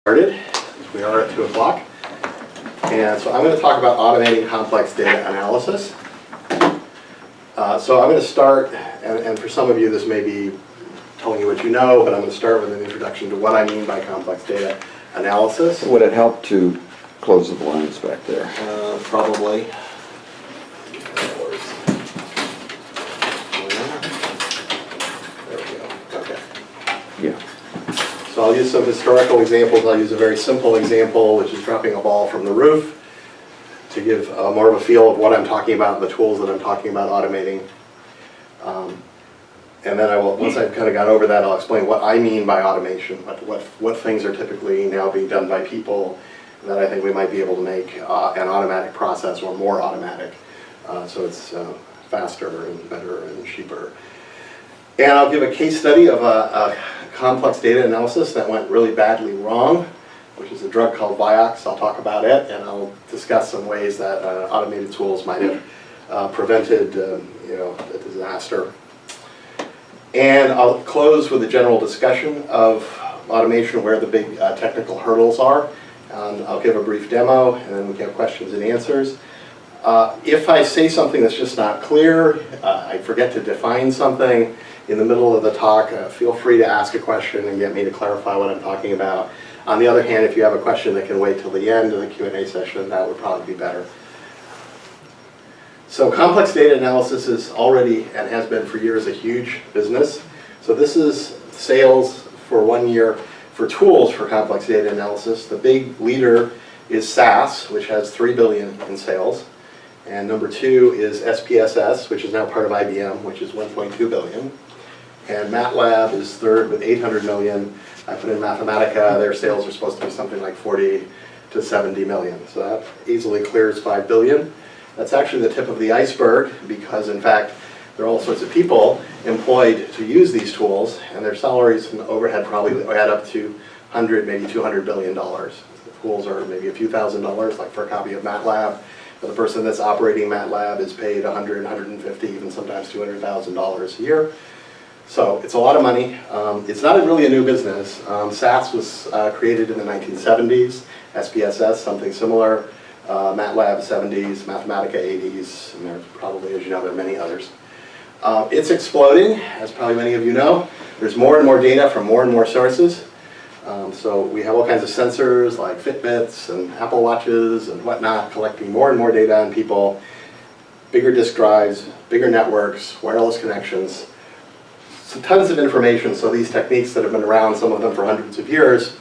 Started. We are at 2 o'clock. And so I'm going to talk about automating complex data analysis. So I'm going to start, and for some of you this may be telling you what you know, but I'm going to start with an introduction to what I mean by complex data analysis. Would it help to close the blinds back there? Probably. There we go. Okay. Yeah. So I'll use some historical examples. I'll use a very simple example, which is dropping a ball from the roof, to give more of a feel of what I'm talking about, the tools that I'm talking about automating. And then I will, once I've kind of gone over that, I'll explain what I mean by automation, what things are typically now being done by people that I think we might be able to make an automatic process or more automatic, so it's faster and better and cheaper. And I'll give a case study of a complex data analysis that went really badly wrong, which is a drug called Vioxx. I'll talk about it, and I'll discuss some ways that automated tools might have prevented a disaster. And I'll close with a general discussion of automation, where the big technical hurdles are. I'll give a brief demo, and then we can have questions and answers. If I say something that's just not clear, I forget to define something in the middle of the talk, feel free to ask a question and get me to clarify what I'm talking about. On the other hand, if you have a question that can wait till the end of the Q&A session, that would probably be better. So complex data analysis is already, and has been for years, a huge business. So this is sales for 1 year for tools for complex data analysis. The big leader is SAS, which has $3 billion in sales. And number 2 is SPSS, which is now part of IBM, which is $1.2 billion. And MATLAB is third with $800 million. I put in Mathematica, their sales are supposed to be something like 40 to 70 million. So that easily clears 5 billion. That's actually the tip of the iceberg, because in fact, there are all sorts of people employed to use these tools, and their salaries and overhead probably add up to 100, maybe $200 billion. The tools are maybe a few $1,000s, like for a copy of MATLAB. But the person that's operating MATLAB is paid 100, 150, even sometimes $200,000 a year. So it's a lot of money. It's not really a new business. SAS was created in the 1970s, SPSS, something similar, MATLAB 70s, Mathematica 80s, and there's probably, as you know, there are many others. It's exploding, as probably many of you know. There's more and more data from more and more sources. So we have all kinds of sensors like Fitbits and Apple Watches and whatnot, collecting more and more data on people, bigger disk drives, bigger networks, wireless connections. So tons of information, so these techniques that have been around, some of them for hundreds of years,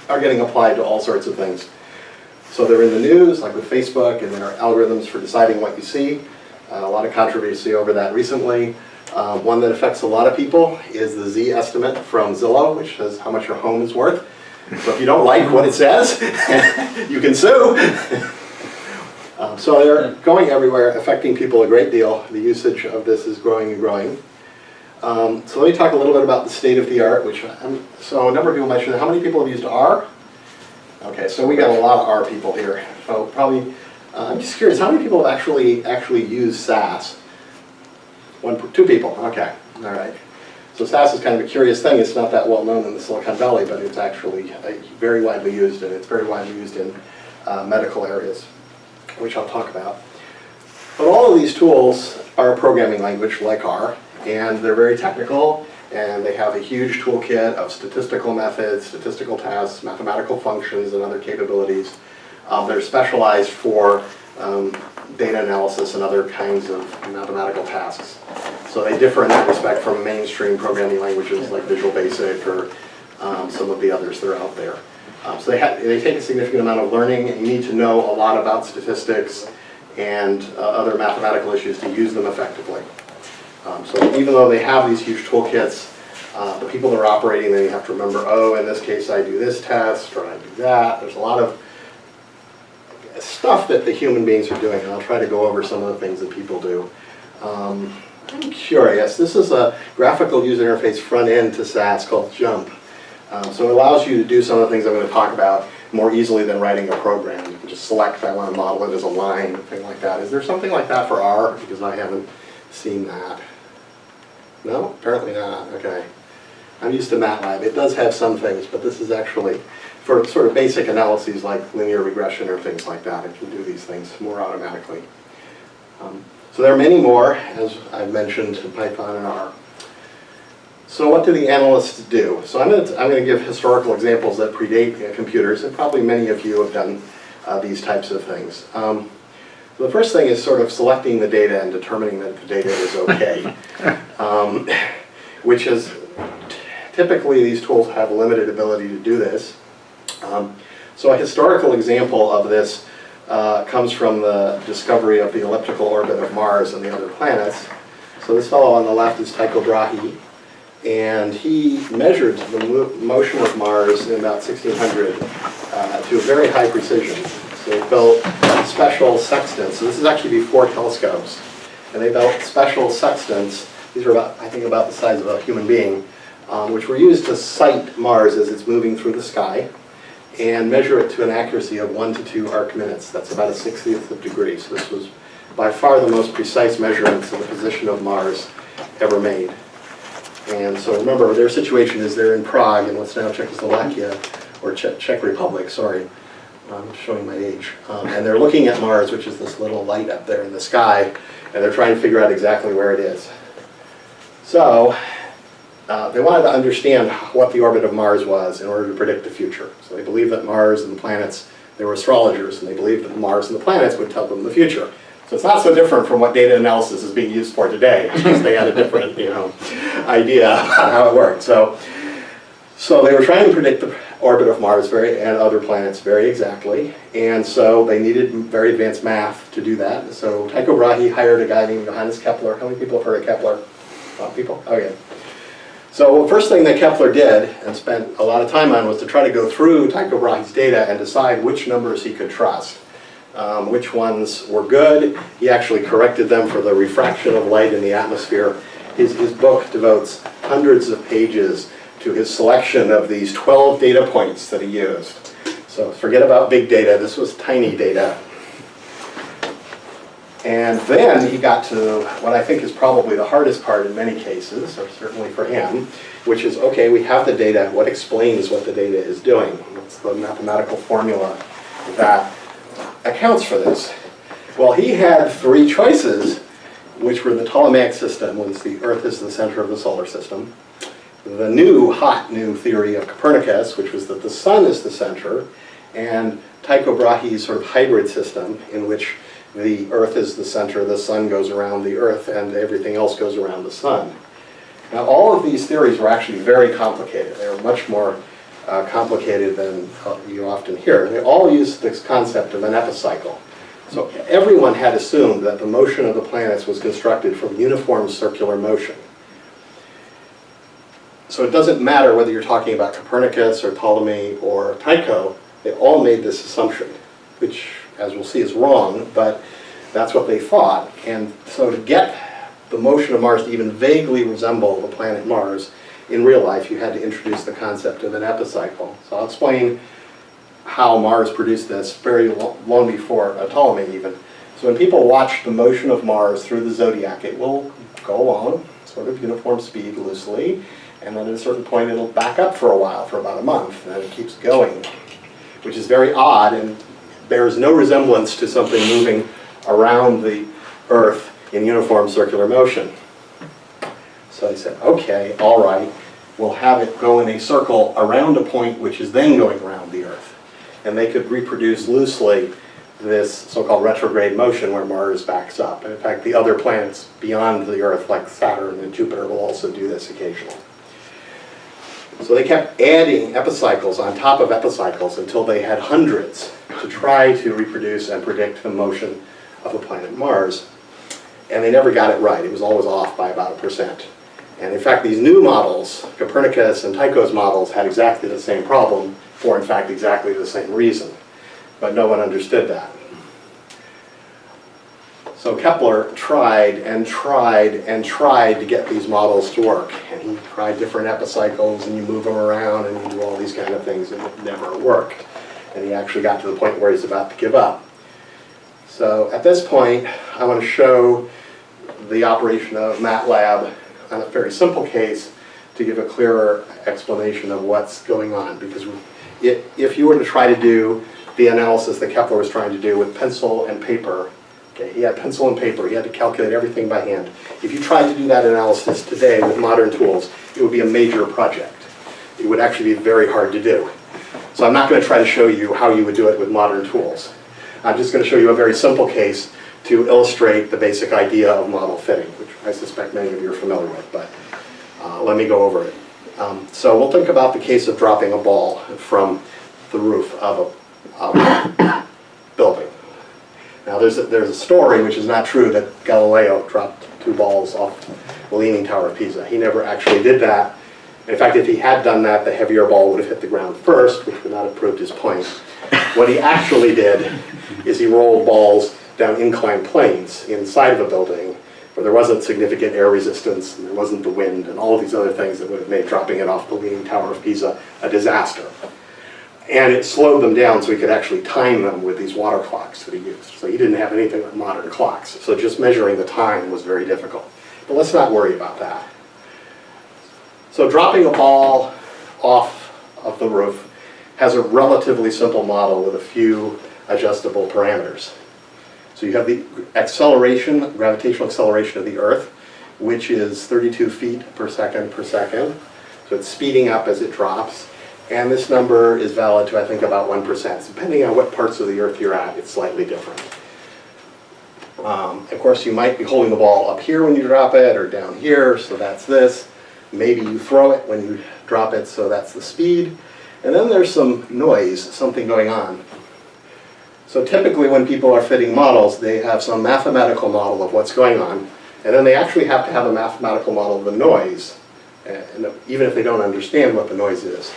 are getting applied to all sorts of things. So they're in the news, like with Facebook, and there are algorithms for deciding what you see. A lot of controversy over that recently. One that affects a lot of people is the Z estimate from Zillow, which says how much your home is worth. So if you don't like what it says, you can sue. So they're going everywhere, affecting people a great deal. The usage of this is growing and growing. So let me talk a little bit about the state of the art, so a number of people mentioned, how many people have used R? Okay, so we got a lot of R people here. So probably, I'm just curious, how many people have actually used SAS? 2 people, okay, all right. So SAS is kind of a curious thing. It's not that well known in the Silicon Valley, but it's actually very widely used, and it's very widely used in medical areas, which I'll talk about. But all of these tools are a programming language like R, and they're very technical, and they have a huge toolkit of statistical methods, statistical tasks, mathematical functions, and other capabilities. They're specialized for data analysis and other kinds of mathematical tasks. So they differ in that respect from mainstream programming languages like Visual Basic or some of the others that are out there. So they take a significant amount of learning, and you need to know a lot about statistics and other mathematical issues to use them effectively. So even though they have these huge toolkits, the people that are operating them, you have to remember, oh, in this case I do this test, or I do that. There's a lot of stuff that the human beings are doing, and I'll try to go over some of the things that people do. I'm curious, this is a graphical user interface front end to SAS called JUMP. So it allows you to do some of the things I'm going to talk about more easily than writing a program. You can just select, I want to model it as a line, thing like that. Is there something like that for R? Because I haven't seen that. No? Apparently not. Okay. I'm used to MATLAB. It does have some things, but this is actually for sort of basic analyses like linear regression or things like that. It can do these things more automatically. So there are many more, as I've mentioned, in Python and R. So what do the analysts do? So I'm going to give historical examples that predate computers, and probably many of you have done these types of things. So the first thing is sort of selecting the data and determining that the data is okay, which is typically these tools have limited ability to do this. So a historical example of this comes from the discovery of the elliptical orbit of Mars and the other planets. So this fellow on the left is Tycho Brahe, and he measured the motion of Mars in about 1600 to a very high precision. So they built special sextants. So this is actually before telescopes. And they built special sextants. These are about, I think, about the size of a human being, which were used to sight Mars as it's moving through the sky and measure it to an accuracy of 1 to 2 arc minutes. That's about a 60th of a degree. So this was by far the most precise measurements of the position of Mars ever made. And so remember, their situation is they're in Prague in what's now Czechoslovakia, or Czech Republic, sorry. I'm showing my age. And they're looking at Mars, which is this little light up there in the sky, and they're trying to figure out exactly where it is. So they wanted to understand what the orbit of Mars was in order to predict the future. So they believed that Mars and the planets, they were astrologers, and they believed that Mars and the planets would tell them the future. So it's not so different from what data analysis is being used for today. It's just they had a different, idea about how it worked. So they were trying to predict the orbit of Mars and other planets very exactly, and so they needed very advanced math to do that. So Tycho Brahe hired a guy named Johannes Kepler. How many people have heard of Kepler? A lot of people? Okay. So the first thing that Kepler did and spent a lot of time on was to try to go through Tycho Brahe's data and decide which numbers he could trust. Which ones were good. He actually corrected them for the refraction of light in the atmosphere. His book devotes hundreds of pages to his selection of these 12 data points that he used. So forget about big data, this was tiny data. And then he got to what I think is probably the hardest part in many cases, or certainly for him, which is, okay, we have the data, what explains what the data is doing? What's the mathematical formula that accounts for this? Well, he had 3 choices, which were the Ptolemaic system, when the Earth is the center of the solar system, the hot new theory of Copernicus, which was that the sun is the center, and Tycho Brahe's sort of hybrid system, in which the Earth is the center, the sun goes around the Earth, and everything else goes around the sun. Now, all of these theories were actually very complicated. They were much more complicated than you often hear. They all use this concept of an epicycle. So everyone had assumed that the motion of the planets was constructed from uniform circular motion. So it doesn't matter whether you're talking about Copernicus or Ptolemy or Tycho, they all made this assumption, which, as we'll see, is wrong, but that's what they thought. And so to get the motion of Mars to even vaguely resemble the planet Mars in real life, you had to introduce the concept of an epicycle. So I'll explain how Mars produced this very long before Ptolemy even. So when people watch the motion of Mars through the zodiac, it will go along sort of uniform speed loosely, and then at a certain point it'll back up for a while, for about a month, and then it keeps going, which is very odd and bears no resemblance to something moving around the Earth in uniform circular motion. So they said, okay, all right, we'll have it go in a circle around a point which is then going around the Earth. And they could reproduce loosely this so-called retrograde motion where Mars backs up. And in fact, the other planets beyond the Earth, like Saturn and Jupiter, will also do this occasionally. So they kept adding epicycles on top of epicycles until they had hundreds to try to reproduce and predict the motion of the planet Mars. And they never got it right. It was always off by about 1%. And in fact, these new models, Copernicus and Tycho's models, had exactly the same problem for, in fact, exactly the same reason. But no one understood that. So Kepler tried and tried and tried to get these models to work. And he tried different epicycles, and you move them around, and you do all these kind of things, and it never worked. And he actually got to the point where he's about to give up. So at this point, I want to show the operation of MATLAB on a very simple case to give a clearer explanation of what's going on. Because if you were to try to do the analysis that Kepler was trying to do with pencil and paper, okay, he had pencil and paper, he had to calculate everything by hand. If you tried to do that analysis today with modern tools, it would be a major project. It would actually be very hard to do. So I'm not going to try to show you how you would do it with modern tools. I'm just going to show you a very simple case to illustrate the basic idea of model fitting, which I suspect many of you are familiar with, but let me go over it. So we'll think about the case of dropping a ball from the roof of a building. Now there's a story, which is not true, that Galileo dropped 2 balls off the Leaning Tower of Pisa. He never actually did that. In fact, if he had done that, the heavier ball would have hit the ground first, which would not have proved his point. What he actually did is he rolled balls down inclined planes inside of a building where there wasn't significant air resistance and there wasn't the wind and all of these other things that would have made dropping it off the Leaning Tower of Pisa a disaster. And it slowed them down so he could actually time them with these water clocks that he used. So he didn't have anything like modern clocks. So just measuring the time was very difficult. But let's not worry about that. So dropping a ball off of the roof has a relatively simple model with a few adjustable parameters. So you have the acceleration, gravitational acceleration of the Earth, which is 32 feet per second per second. So it's speeding up as it drops. And this number is valid to, I think, about 1%. So depending on what parts of the Earth you're at, it's slightly different. Of course, you might be holding the ball up here when you drop it, or down here, so that's this. Maybe you throw it when you drop it, so that's the speed. And then there's some noise, something going on. So typically when people are fitting models, they have some mathematical model of what's going on, and then they actually have to have a mathematical model of the noise, and even if they don't understand what the noise is.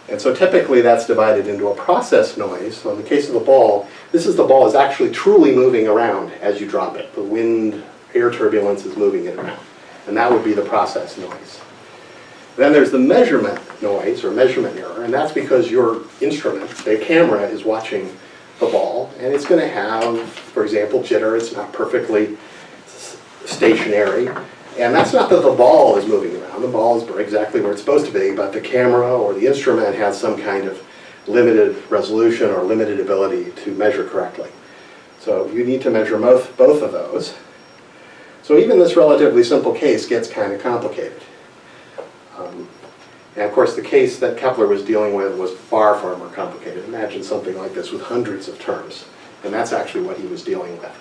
And so typically that's divided into a process noise. So in the case of the ball, this is the ball is actually truly moving around as you drop it. The wind, air turbulence is moving it around. And that would be the process noise. Then there's the measurement noise, or measurement error, and that's because your instrument, the camera, is watching the ball, and it's going to have, for example, jitter. It's not perfectly stationary. And that's not that the ball is moving around. The ball is exactly where it's supposed to be, but the camera or the instrument has some kind of limited resolution or limited ability to measure correctly. So you need to measure both of those. So even this relatively simple case gets kind of complicated. And of course the case that Kepler was dealing with was far, far more complicated. Imagine something like this with hundreds of terms. And that's actually what he was dealing with.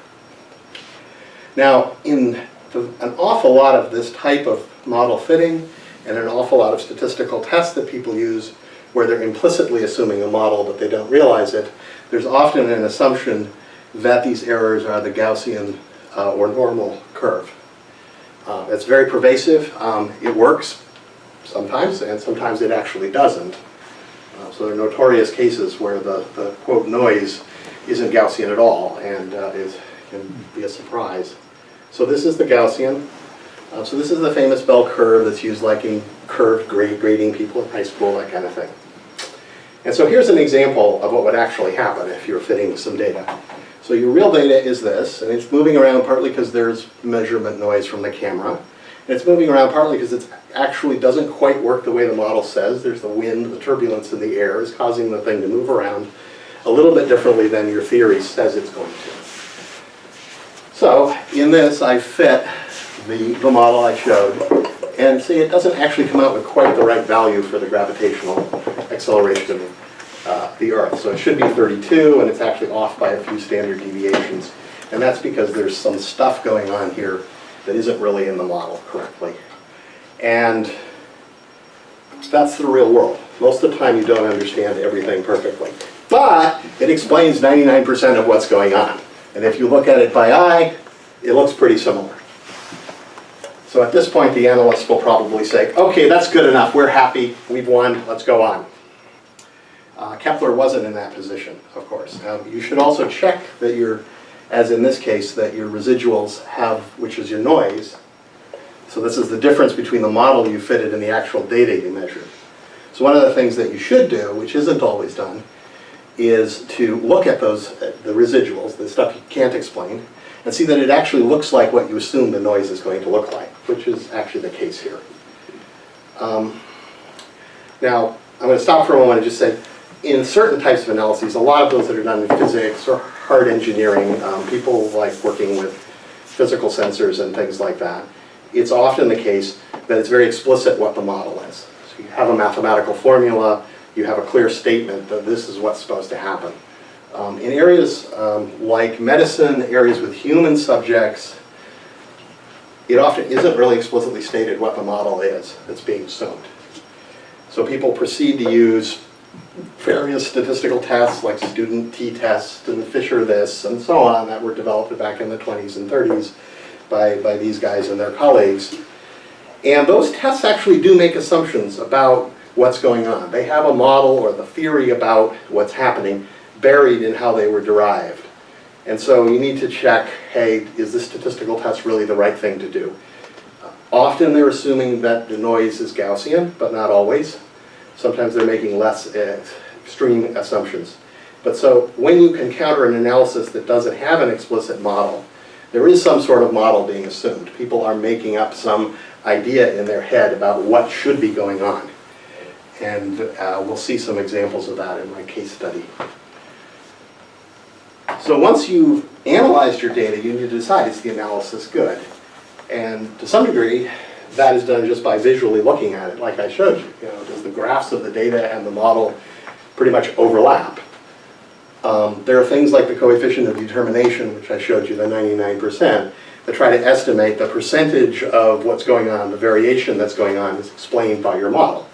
Now, in an awful lot of this type of model fitting and an awful lot of statistical tests that people use where they're implicitly assuming a model but they don't realize it, there's often an assumption that these errors are the Gaussian or normal curve. It's very pervasive. It works sometimes, and sometimes it actually doesn't. So there are notorious cases where the quote noise isn't Gaussian at all and can be a surprise. So this is the Gaussian. So this is the famous bell curve that's used like in curved grading people in high school, that kind of thing. And so here's an example of what would actually happen if you're fitting some data. So your real data is this, and it's moving around partly because there's measurement noise from the camera. And it's moving around partly because it actually doesn't quite work the way the model says. There's the wind, the turbulence in the air is causing the thing to move around a little bit differently than your theory says it's going to. So in this, I fit the model I showed, and see, it doesn't actually come out with quite the right value for the gravitational acceleration of the Earth. So it should be 32, and it's actually off by a few standard deviations. And that's because there's some stuff going on here that isn't really in the model correctly. And that's the real world. Most of the time you don't understand everything perfectly. But it explains 99% of what's going on. And if you look at it by eye, it looks pretty similar. So at this point, the analysts will probably say, okay, that's good enough. We're happy. We've won. Let's go on. Kepler wasn't in that position, of course. Now, you should also check that as in this case, that your residuals have, which is your noise. So this is the difference between the model you fitted and the actual data you measured. So one of the things that you should do, which isn't always done, is to look at the residuals, the stuff you can't explain, and see that it actually looks like what you assume the noise is going to look like, which is actually the case here. Now, I'm going to stop for a moment and just say, in certain types of analyses, a lot of those that are done in physics or hard engineering, people like working with physical sensors and things like that, it's often the case that it's very explicit what the model is. So you have a mathematical formula, you have a clear statement that this is what's supposed to happen. In areas like medicine, areas with human subjects, it often isn't really explicitly stated what the model is that's being assumed. So people proceed to use various statistical tests like student t-test and Fisher this and so on that were developed back in the 20s and 30s by these guys and their colleagues. And those tests actually do make assumptions about what's going on. They have a model or the theory about what's happening buried in how they were derived. And so you need to check, hey, is this statistical test really the right thing to do? Often they're assuming that the noise is Gaussian, but not always. Sometimes they're making less extreme assumptions. But so when you encounter an analysis that doesn't have an explicit model, there is some sort of model being assumed. People are making up some idea in their head about what should be going on. And we'll see some examples of that in my case study. So once you've analyzed your data, you need to decide, is the analysis good? And to some degree, that is done just by visually looking at it, like I showed you. Does the graphs of the data and the model pretty much overlap? There are things like the coefficient of determination, which I showed you, the 99%, that try to estimate the percentage of what's going on, the variation that's going on is explained by your model.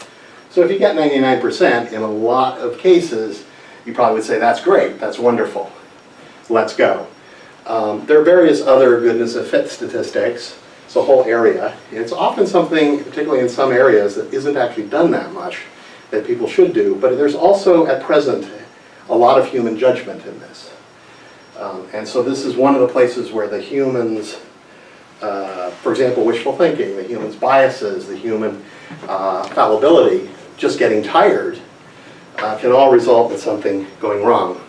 So if you get 99%, in a lot of cases, you probably would say, that's great, that's wonderful, let's go. There are various other goodness of fit statistics. It's a whole area. It's often something, particularly in some areas, that isn't actually done that much, that people should do. But there's also, at present, a lot of human judgment in this. And so this is one of the places where the humans, for example, wishful thinking, the human's biases, the human fallibility, just getting tired, can all result in something going wrong.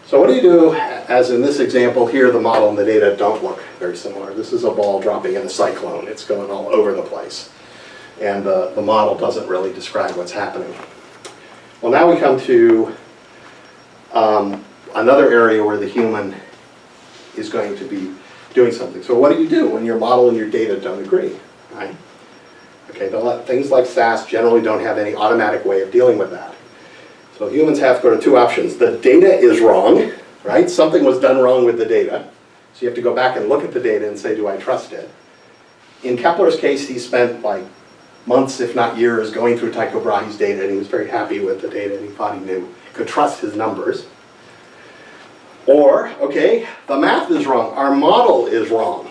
So what do you do, as in this example here, the model and the data don't look very similar. This is a ball dropping in a cyclone. It's going all over the place. And the model doesn't really describe what's happening. Well, now we come to another area where the human is going to be doing something. So what do you do when your model and your data don't agree? Right? Okay, things like SAS generally don't have any automatic way of dealing with that. So humans have to go to two options. The data is wrong, right? Something was done wrong with the data. So you have to go back and look at the data and say, do I trust it? In Kepler's case, he spent like months, if not years, going through Tycho Brahe's data, and he was very happy with the data, and he thought he could trust his numbers. Or, okay, the math is wrong. Our model is wrong,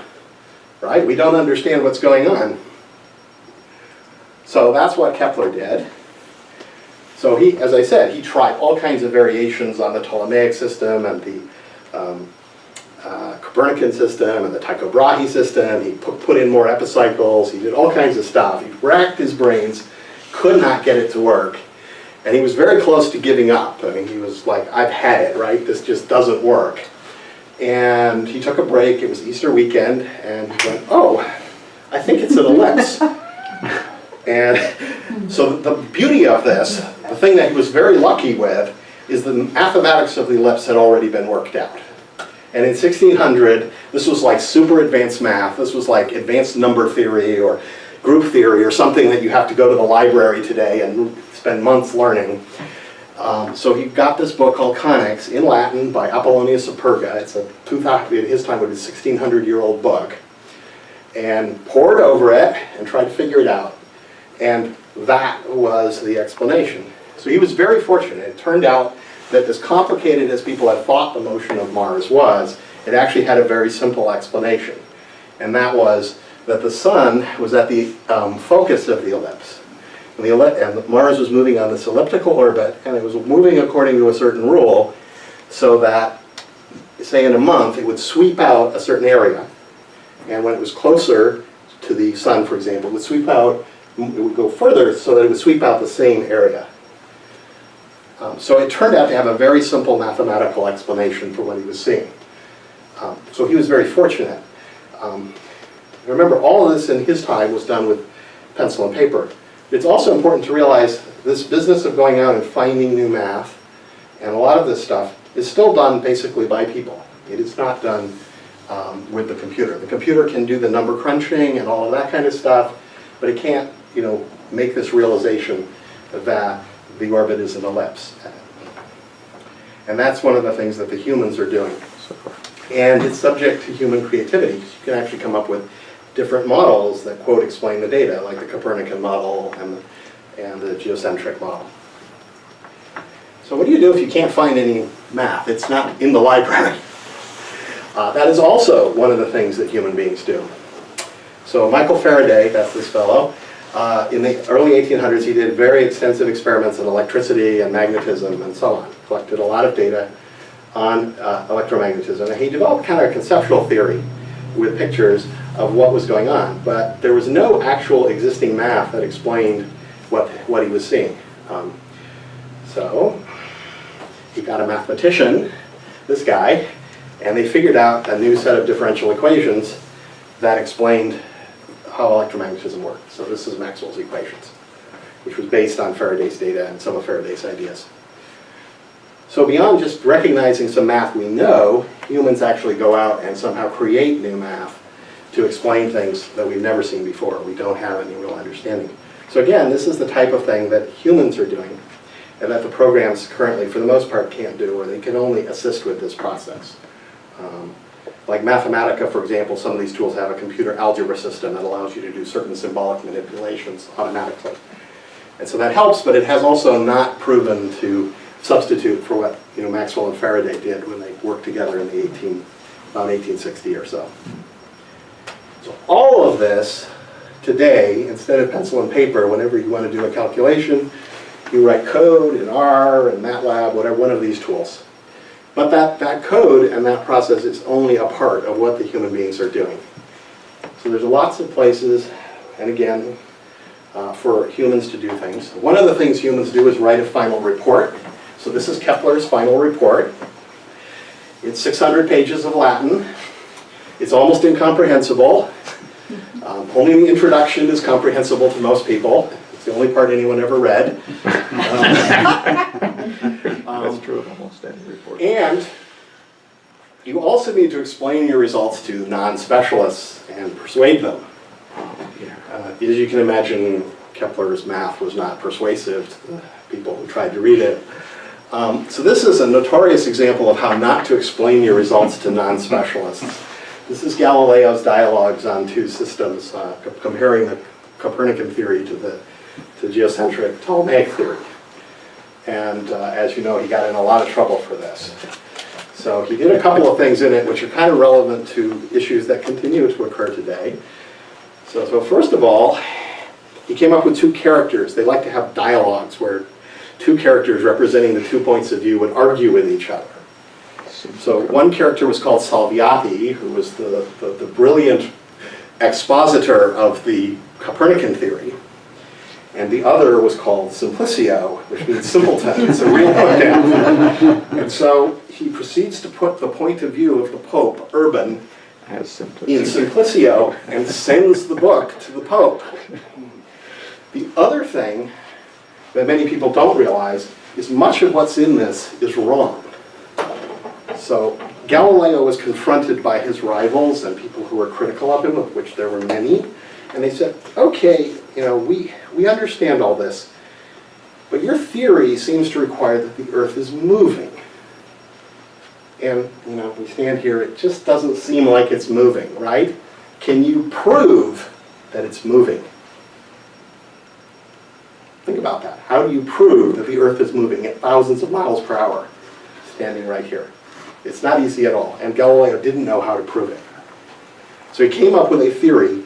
right? We don't understand what's going on. So that's what Kepler did. So he, as I said, he tried all kinds of variations on the Ptolemaic system and the Copernican system and the Tycho Brahe system. He put in more epicycles. He did all kinds of stuff. He racked his brains, could not get it to work. And he was very close to giving up. I mean, he was like, I've had it, right? This just doesn't work. And he took a break. It was Easter weekend. And he went, oh, I think it's an ellipse. And so the beauty of this, the thing that he was very lucky with, is the mathematics of the ellipse had already been worked out. And in 1600, this was like super advanced math. This was like advanced number theory or group theory or something that you have to go to the library today and spend months learning. So he got this book called Conics in Latin by Apollonius of Perga. It's a 2000, at his time it was a 1600-year-old book. And pored over it and tried to figure it out. And that was the explanation. So he was very fortunate. It turned out that as complicated as people had thought the motion of Mars was, it actually had a very simple explanation. And that was that the sun was at the focus of the ellipse. And Mars was moving on this elliptical orbit, and it was moving according to a certain rule, so that, say in a month, it would sweep out a certain area. And when it was closer to the sun, for example, it would sweep out, it would go further so that it would sweep out the same area. So it turned out to have a very simple mathematical explanation for what he was seeing. So he was very fortunate. Remember, all of this in his time was done with pencil and paper. It's also important to realize this business of going out and finding new math, and a lot of this stuff is still done basically by people. It is not done with the computer. The computer can do the number crunching and all of that kind of stuff, but it can't, make this realization that the orbit is an ellipse. And that's one of the things that the humans are doing. And it's subject to human creativity. You can actually come up with different models that, quote, explain the data, like the Copernican model and the geocentric model. So what do you do if you can't find any math? It's not in the library. That is also one of the things that human beings do. So Michael Faraday, that's this fellow, in the early 1800s he did very extensive experiments in electricity and magnetism and so on. Collected a lot of data on electromagnetism, and he developed kind of a conceptual theory with pictures of what was going on, but there was no actual existing math that explained what he was seeing. So he got a mathematician, this guy, and they figured out a new set of differential equations that explained how electromagnetism worked. So this is Maxwell's equations, which was based on Faraday's data and some of Faraday's ideas. So beyond just recognizing some math we know, humans actually go out and somehow create new math to explain things that we've never seen before. We don't have any real understanding. So again, this is the type of thing that humans are doing and that the programs currently, for the most part, can't do, or they can only assist with this process. Like Mathematica, for example, some of these tools have a computer algebra system that allows you to do certain symbolic manipulations automatically. And so that helps, but it has also not proven to substitute for what Maxwell and Faraday did when they worked together in the about 1860 or so. So all of this today, instead of pencil and paper, whenever you want to do a calculation, you write code in R and MATLAB, whatever, one of these tools. But that code and that process is only a part of what the human beings are doing. So there's lots of places, and again, for humans to do things. One of the things humans do is write a final report. So this is Kepler's final report. It's 600 pages of Latin. It's almost incomprehensible. Only the introduction is comprehensible to most people. It's the only part anyone ever read. That's true of almost any report. And you also need to explain your results to non-specialists and persuade them. As you can imagine, Kepler's math was not persuasive to the people who tried to read it. So this is a notorious example of how not to explain your results to non-specialists. This is Galileo's dialogues on two systems, comparing the Copernican theory to the geocentric Ptolemaic theory. And as you know, he got in a lot of trouble for this. So he did a couple of things in it which are kind of relevant to issues that continue to occur today. So first of all, he came up with two characters. They like to have dialogues where two characters representing the 2 points of view would argue with each other. So one character was called Salviati, who was the brilliant expositor of the Copernican theory. And the other was called Simplicio, which means simpleton. It's a real put down. And so he proceeds to put the point of view of the Pope, Urban, in Simplicio and sends the book to the Pope. The other thing that many people don't realize is much of what's in this is wrong. So Galileo was confronted by his rivals and people who were critical of him, of which there were many, and they said, okay, we understand all this, but your theory seems to require that the Earth is moving. And, we stand here, it just doesn't seem like it's moving, right? Can you prove that it's moving? Think about that. How do you prove that the Earth is moving at thousands of miles per hour, standing right here? It's not easy at all, and Galileo didn't know how to prove it. So he came up with a theory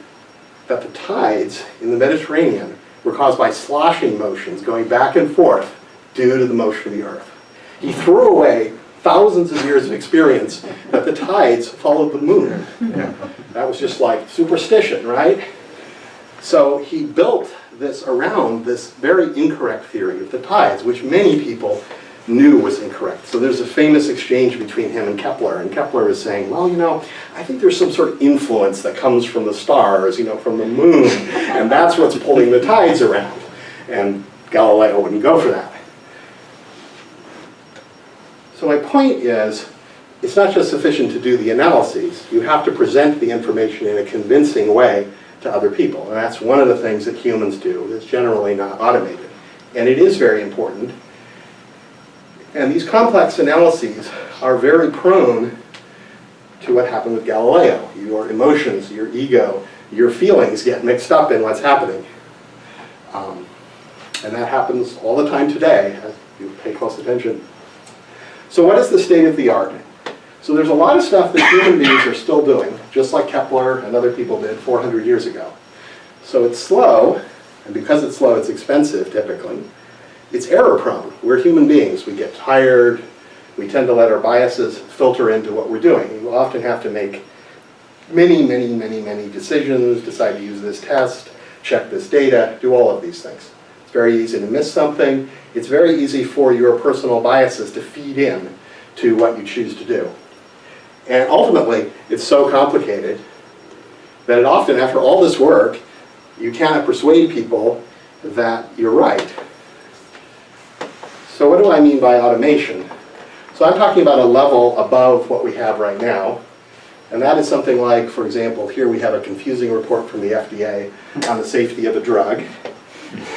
that the tides in the Mediterranean were caused by sloshing motions going back and forth due to the motion of the Earth. He threw away thousands of years of experience that the tides followed the moon. That was just like superstition, right? So he built this around this very incorrect theory of the tides, which many people knew was incorrect. So there's a famous exchange between him and Kepler is saying, well, I think there's some sort of influence that comes from the stars, from the moon, and that's what's pulling the tides around. And Galileo wouldn't go for that. So my point is, it's not just sufficient to do the analyses. You have to present the information in a convincing way to other people. And that's one of the things that humans do that's generally not automated. And it is very important. And these complex analyses are very prone to what happened with Galileo. Your emotions, your ego, your feelings get mixed up in what's happening. And that happens all the time today, as you pay close attention. So what is the state of the art? So there's a lot of stuff that human beings are still doing, just like Kepler and other people did 400 years ago. So it's slow, and because it's slow, it's expensive typically. It's error prone. We're human beings. We get tired. We tend to let our biases filter into what we're doing. You often have to make many decisions, decide to use this test, check this data, do all of these things. It's very easy to miss something. It's very easy for your personal biases to feed in to what you choose to do. And ultimately, it's so complicated that often, after all this work, you cannot persuade people that you're right. So what do I mean by automation? So I'm talking about a level above what we have right now. And that is something like, for example, here we have a confusing report from the FDA on the safety of a drug,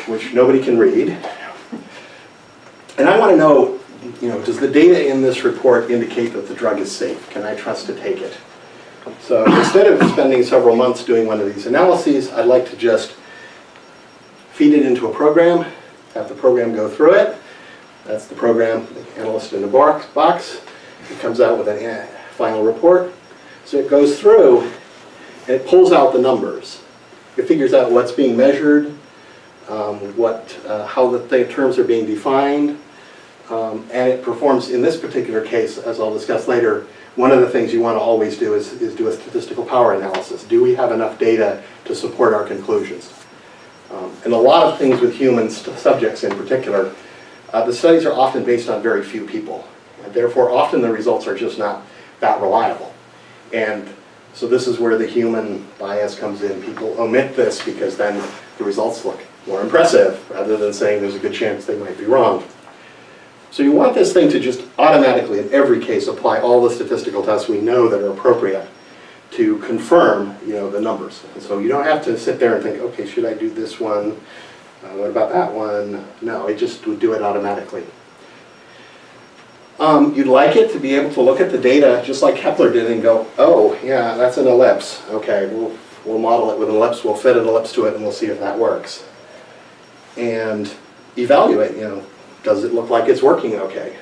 which nobody can read. And I want to know, does the data in this report indicate that the drug is safe? Can I trust to take it? So instead of spending several months doing one of these analyses, I'd like to just feed it into a program, have the program go through it. That's the program, the analyst in the box. It comes out with a final report. So it goes through and it pulls out the numbers. It figures out what's being measured, how the terms are being defined, and it performs, in this particular case, as I'll discuss later, one of the things you want to always do is do a statistical power analysis. Do we have enough data to support our conclusions? And a lot of things with humans, subjects in particular, the studies are often based on very few people. And therefore, often the results are just not that reliable. And so this is where the human bias comes in. People omit this because then the results look more impressive, rather than saying there's a good chance they might be wrong. So you want this thing to just automatically, in every case, apply all the statistical tests we know that are appropriate to confirm, the numbers. And so you don't have to sit there and think, okay, should I do this one? What about that one? No, it just would do it automatically. You'd like it to be able to look at the data just like Kepler did and go, oh, yeah, that's an ellipse. Okay, we'll model it with an ellipse, we'll fit an ellipse to it, and we'll see if that works. And evaluate, does it look like it's working okay?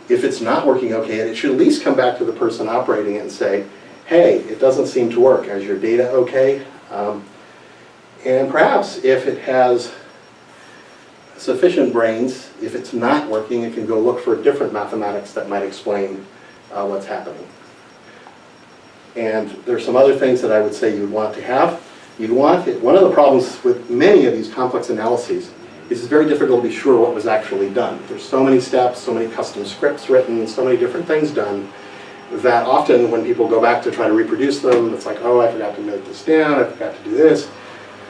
If it's not working okay, it should at least come back to the person operating it and say, hey, it doesn't seem to work. Is your data okay? And perhaps if it has sufficient brains, if it's not working, it can go look for different mathematics that might explain what's happening. And there's some other things that I would say you'd want to have. One of the problems with many of these complex analyses is it's very difficult to be sure what was actually done. There's so many steps, so many custom scripts written, so many different things done, that often when people go back to try to reproduce them, it's like, oh, I forgot to note this down, I forgot to do this.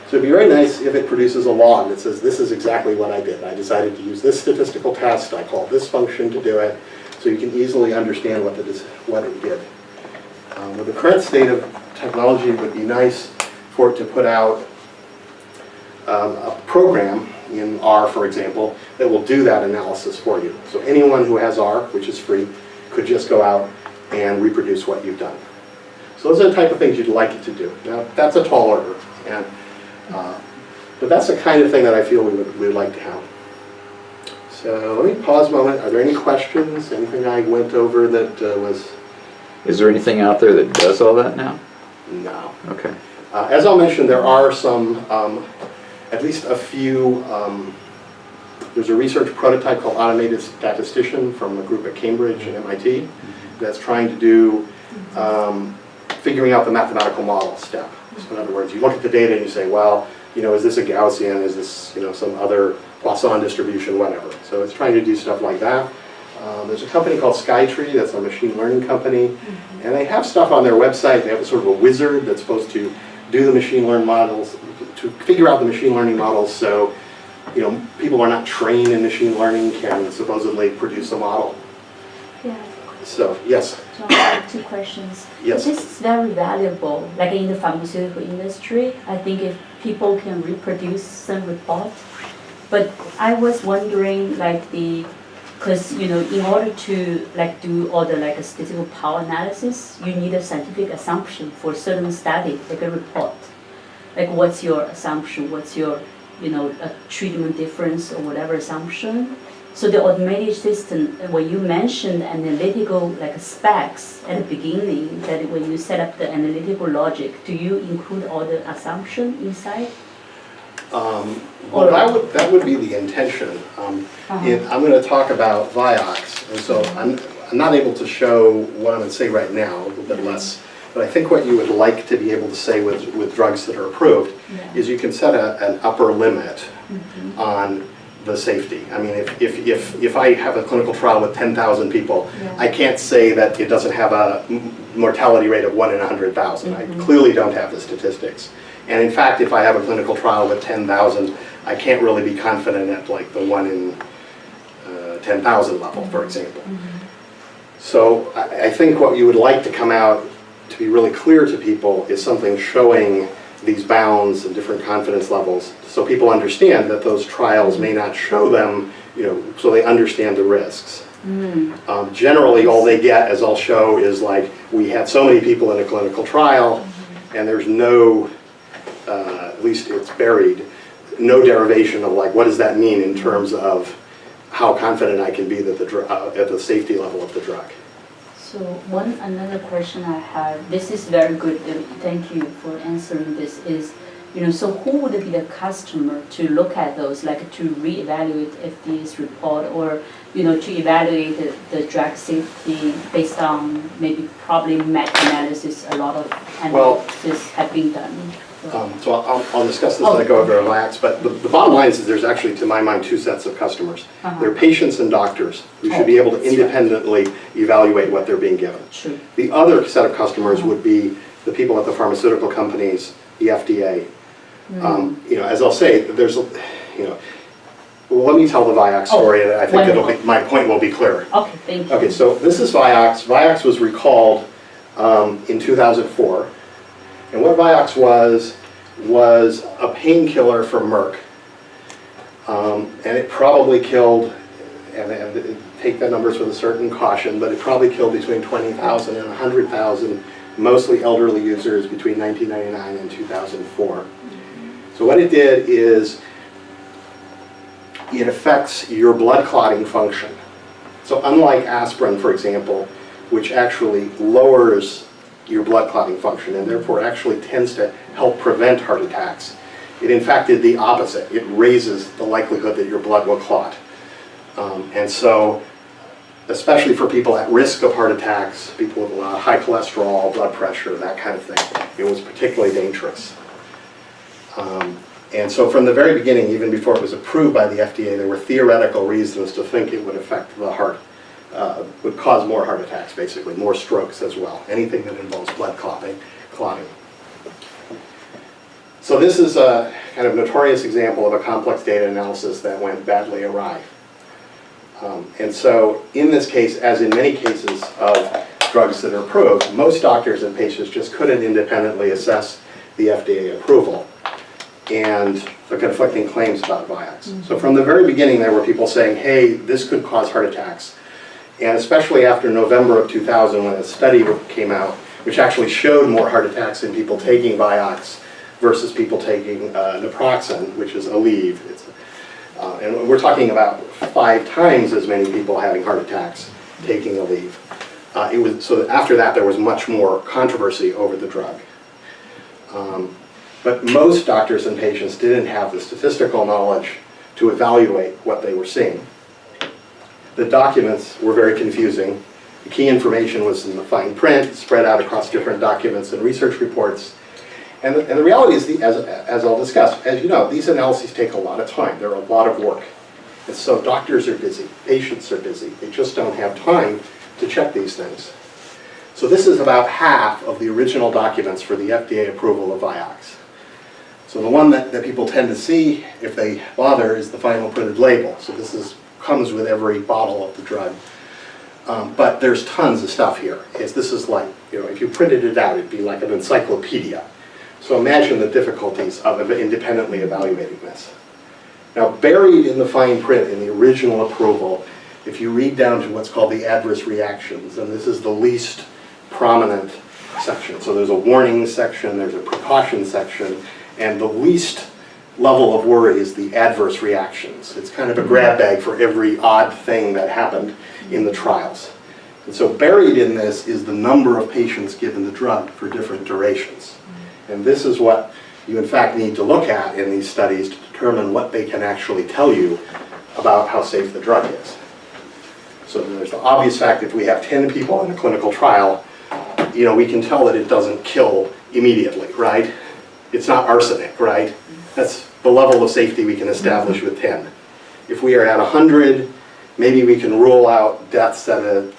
So it'd be very nice if it produces a log that says, this is exactly what I did. I decided to use this statistical test, I called this function to do it, so you can easily understand what it did. With the current state of technology, it would be nice for it to put out a program in R, for example, that will do that analysis for you. So anyone who has R, which is free, could just go out and reproduce what you've done. So those are the type of things you'd like it to do. Now, that's a tall order, but that's the kind of thing that I feel we would like to have. So let me pause a moment. Are there any questions? Anything I went over that was... Is there anything out there that does all that now? No. Okay. As I'll mention, there are some, at least a few, there's a research prototype called Automated Statistician from a group at Cambridge and MIT that's trying to do figuring out the mathematical model step. So in other words, you look at the data and you say, well, is this a Gaussian, is this, some other Poisson distribution, whatever. So it's trying to do stuff like that. There's a company called Skytree that's a machine learning company, and they have stuff on their website. They have a sort of a wizard that's supposed to do the machine learning models, to figure out the machine learning models so people who are not trained in machine learning can supposedly produce a model. Yeah. So, yes. So I have 2 questions. Yes. This is very valuable, like in the pharmaceutical industry. I think if people can reproduce some report. But I was wondering, because in order to do all the a statistical power analysis, you need a scientific assumption for certain study, like a report. Like what's your assumption? What's your a treatment difference or whatever assumption? So the automated system, when you mentioned analytical specs at the beginning, that when you set up the analytical logic, do you include all the assumption inside? Well, that would be the intention. I'm going to talk about Vioxx, and so I'm not able to show what I'm going to say right now, a little bit less. But I think what you would like to be able to say with drugs that are approved is you can set an upper limit on the safety. I mean, if I have a clinical trial with 10,000 people, I can't say that it doesn't have a mortality rate of 1 in 100,000. I clearly don't have the statistics. And in fact, if I have a clinical trial with 10,000, I can't really be confident at the 1 in 10,000 level, for example. So I think what you would like to come out to be really clear to people is something showing these bounds and different confidence levels, so people understand that those trials may not show them, so they understand the risks. Generally, all they get, as I'll show, is we had so many people in a clinical trial, and there's no, at least it's buried, no derivation of what does that mean in terms of how confident I can be that at the safety level of the drug. So another question I have, this is very good, thank you for answering this, is, so who would be the customer to look at those, to reevaluate FDA's report, or, to evaluate the drug safety based on probably meta-analysis, a lot of analysis have been done. So I'll discuss this when I go over Vioxx, but the bottom line is there's actually, to my mind, 2 sets of customers. There are patients and doctors who should be able to independently evaluate what they're being given. True. The other set of customers would be the people at the pharmaceutical companies, the FDA. As I'll say, there's, well, let me tell the Vioxx story, and I think my point will be clearer. Okay, thank you. Okay, so this is Vioxx. Vioxx was recalled in 2004. And what Vioxx was a painkiller from Merck. And it probably killed, and take the numbers with a certain caution, but it probably killed between 20,000 and 100,000, mostly elderly users between 1999 and 2004. So what it did is it affects your blood clotting function. So unlike aspirin, for example, which actually lowers your blood clotting function and therefore actually tends to help prevent heart attacks, it in fact did the opposite. It raises the likelihood that your blood will clot. And so, especially for people at risk of heart attacks, people with a lot of high cholesterol, blood pressure, that kind of thing, it was particularly dangerous. And so from the very beginning, even before it was approved by the FDA, there were theoretical reasons to think it would affect the heart, would cause more heart attacks, basically, more strokes as well, anything that involves blood clotting. So this is a kind of notorious example of a complex data analysis that went badly awry. And so in this case, as in many cases of drugs that are approved, most doctors and patients just couldn't independently assess the FDA approval and the conflicting claims about Vioxx. So from the very beginning, there were people saying, hey, this could cause heart attacks. And especially after November of 2000, when a study came out, which actually showed more heart attacks in people taking Vioxx versus people taking naproxen, which is Aleve. And we're talking about 5 times as many people having heart attacks taking Aleve. So after that, there was much more controversy over the drug. But most doctors and patients didn't have the statistical knowledge to evaluate what they were seeing. The documents were very confusing. The key information was in the fine print, spread out across different documents and research reports. And the reality is, as I'll discuss, as you know, these analyses take a lot of time. They're a lot of work. And so doctors are busy, patients are busy. They just don't have time to check these things. So this is about half of the original documents for the FDA approval of Vioxx. So the one that people tend to see, if they bother, is the final printed label. So comes with every bottle of the drug. But there's tons of stuff here. This is like, if you printed it out, it'd be like an encyclopedia. So imagine the difficulties of independently evaluating this. Now, buried in the fine print in the original approval, if you read down to what's called the adverse reactions, and this is the least prominent section. So there's a warning section, there's a precaution section, and the least level of worry is the adverse reactions. It's kind of a grab bag for every odd thing that happened in the trials. And so buried in this is the number of patients given the drug for different durations. And this is what you in fact need to look at in these studies to determine what they can actually tell you about how safe the drug is. So there's the obvious fact if we have 10 people in a clinical trial, we can tell that it doesn't kill immediately, right? It's not arsenic, right? That's the level of safety we can establish with 10. If we are at 100, maybe we can rule out deaths at a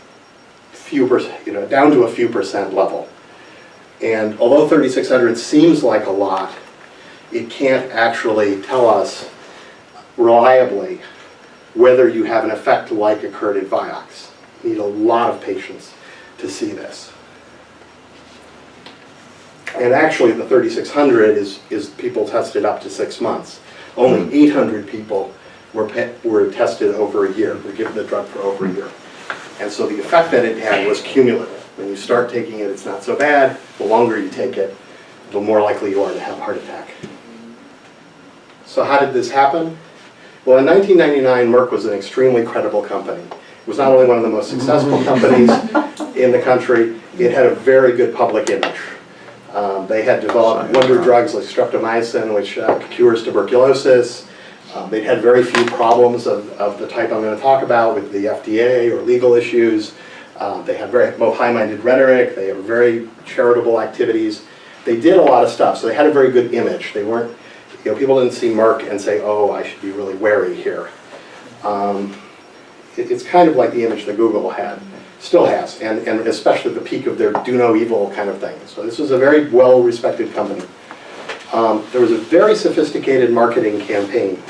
few percent, down to a few percent level. And although 3,600 seems like a lot, it can't actually tell us reliably whether you have an effect like occurred in Vioxx. You need a lot of patients to see this. And actually the 3,600 is people tested up to 6 months. Only 800 people were tested over a year, were given the drug for over a year. And so the effect that it had was cumulative. When you start taking it, it's not so bad. The longer you take it, the more likely you are to have a heart attack. So how did this happen? Well, in 1999, Merck was an extremely credible company. It was not only one of the most successful companies in the country, it had a very good public image. They had developed wonder drugs like streptomycin, which cures tuberculosis. They'd had very few problems of the type I'm going to talk about with the FDA or legal issues. They had very high-minded rhetoric. They had very charitable activities. They did a lot of stuff, so they had a very good image. They weren't, people didn't see Merck and say, oh, I should be really wary here. It's kind of like the image that Google had, still has, and especially the peak of their do no evil kind of thing. So this was a very well-respected company. There was a very sophisticated marketing campaign.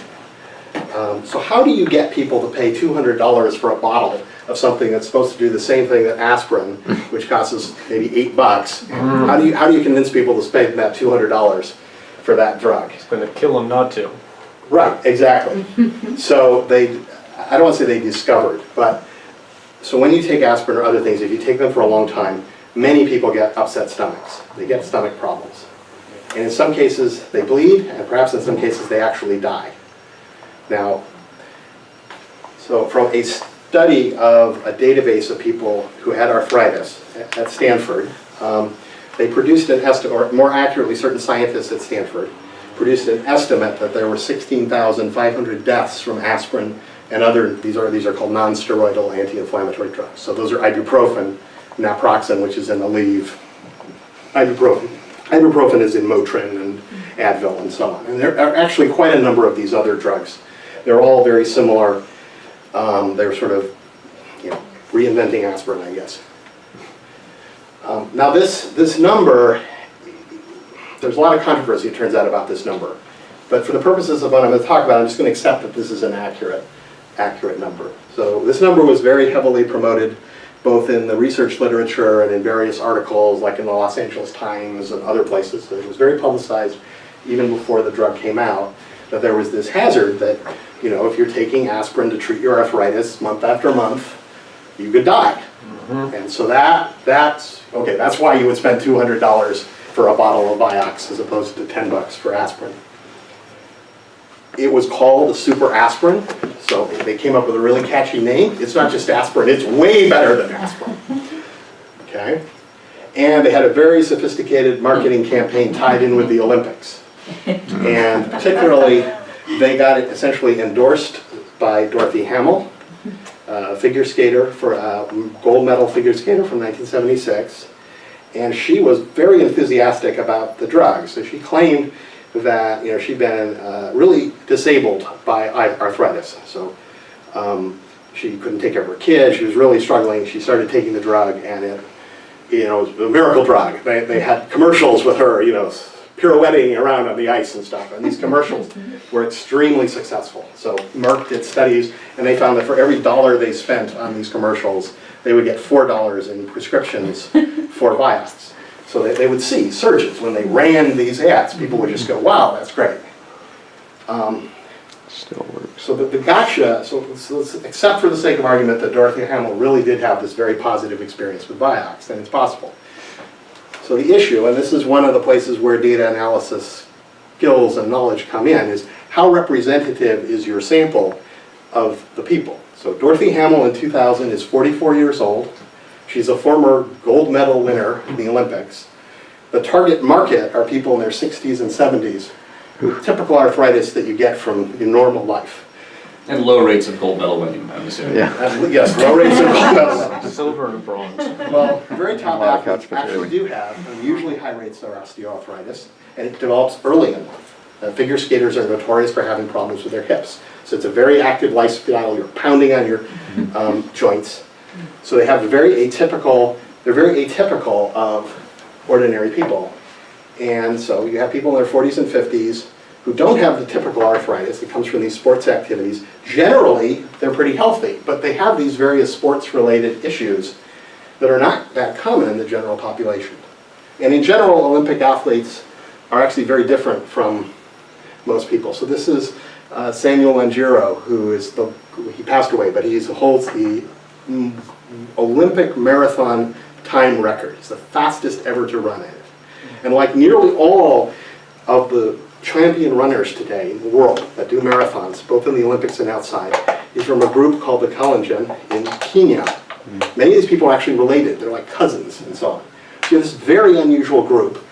So how do you get people to pay $200 for a bottle of something that's supposed to do the same thing that aspirin, which costs us maybe $8? How do you convince people to spend that $200 for that drug? It's going to kill them not to. Right, exactly. So I don't want to say they discovered, but so when you take aspirin or other things, if you take them for a long time, many people get upset stomachs. They get stomach problems. And in some cases they bleed, and perhaps in some cases they actually die. Now, so from a study of a database of people who had arthritis at Stanford, they produced an estimate, or more accurately, certain scientists at Stanford produced an estimate that there were 16,500 deaths from aspirin and other, these are called non-steroidal anti-inflammatory drugs. So those are ibuprofen, naproxen, which is in Aleve, ibuprofen. Ibuprofen is in Motrin and Advil and so on. And there are actually quite a number of these other drugs. They're all very similar. They're sort of, reinventing aspirin, I guess. Now this number, there's a lot of controversy, it turns out, about this number. But for the purposes of what I'm going to talk about, I'm just going to accept that this is an accurate number. So this number was very heavily promoted both in the research literature and in various articles, like in the Los Angeles Times and other places. So it was very publicized even before the drug came out, that there was this hazard that, if you're taking aspirin to treat your arthritis month after month, you could die. And so that's why you would spend $200 for a bottle of Vioxx as opposed to $10 for aspirin. It was called a super aspirin, so they came up with a really catchy name. It's not just aspirin, it's way better than aspirin. Okay? And they had a very sophisticated marketing campaign tied in with the Olympics. And particularly, they got it essentially endorsed by Dorothy Hamill, a figure skater, for a gold medal figure skater from 1976. And she was very enthusiastic about the drug. So she claimed that she'd been really disabled by arthritis. So she couldn't take care of her kids. She was really struggling. She started taking the drug, and it was a miracle drug. They had commercials with her, pirouetting around on the ice and stuff. And these commercials were extremely successful. So Merck did studies, and they found that for every dollar they spent on these commercials, they would get $4 in prescriptions for Vioxx. So they would see surges when they ran these ads. People would just go, wow, that's great. Still works. So the gotcha, so let's accept for the sake of argument that Dorothy Hamill really did have this very positive experience with Vioxx, and it's possible. So the issue, and this is one of the places where data analysis skills and knowledge come in, is how representative is your sample of the people? So Dorothy Hamill in 2000 is 44 years old. She's a former gold medal winner in the Olympics. The target market are people in their 60s and 70s with typical arthritis that you get from your normal life. And low rates of gold medal winning, I'm assuming. Yeah. Yes, low rates of gold medal. Silver and bronze. Well, very top A lot of athletes couch actually potato. do have unusually high rates of osteoarthritis, and it develops early in life. Figure skaters are notorious for having problems with their hips. So it's a very active lifestyle. You're pounding on your joints. So they have they're very atypical of ordinary people. And so you have people in their 40s and 50s who don't have the typical arthritis that comes from these sports activities. Generally, they're pretty healthy, but they have these various sports-related issues that are not that common in the general population. And in general, Olympic athletes are actually very different from most people. So this is Samuel Langiro, he passed away, but he holds the Olympic marathon time record. He's the fastest ever to run it. And like nearly all of the champion runners today in the world that do marathons, both in the Olympics and outside, is from a group called the Kalenjin in Kenya. Many of these people are actually related. They're like cousins and so on. So you have this very unusual group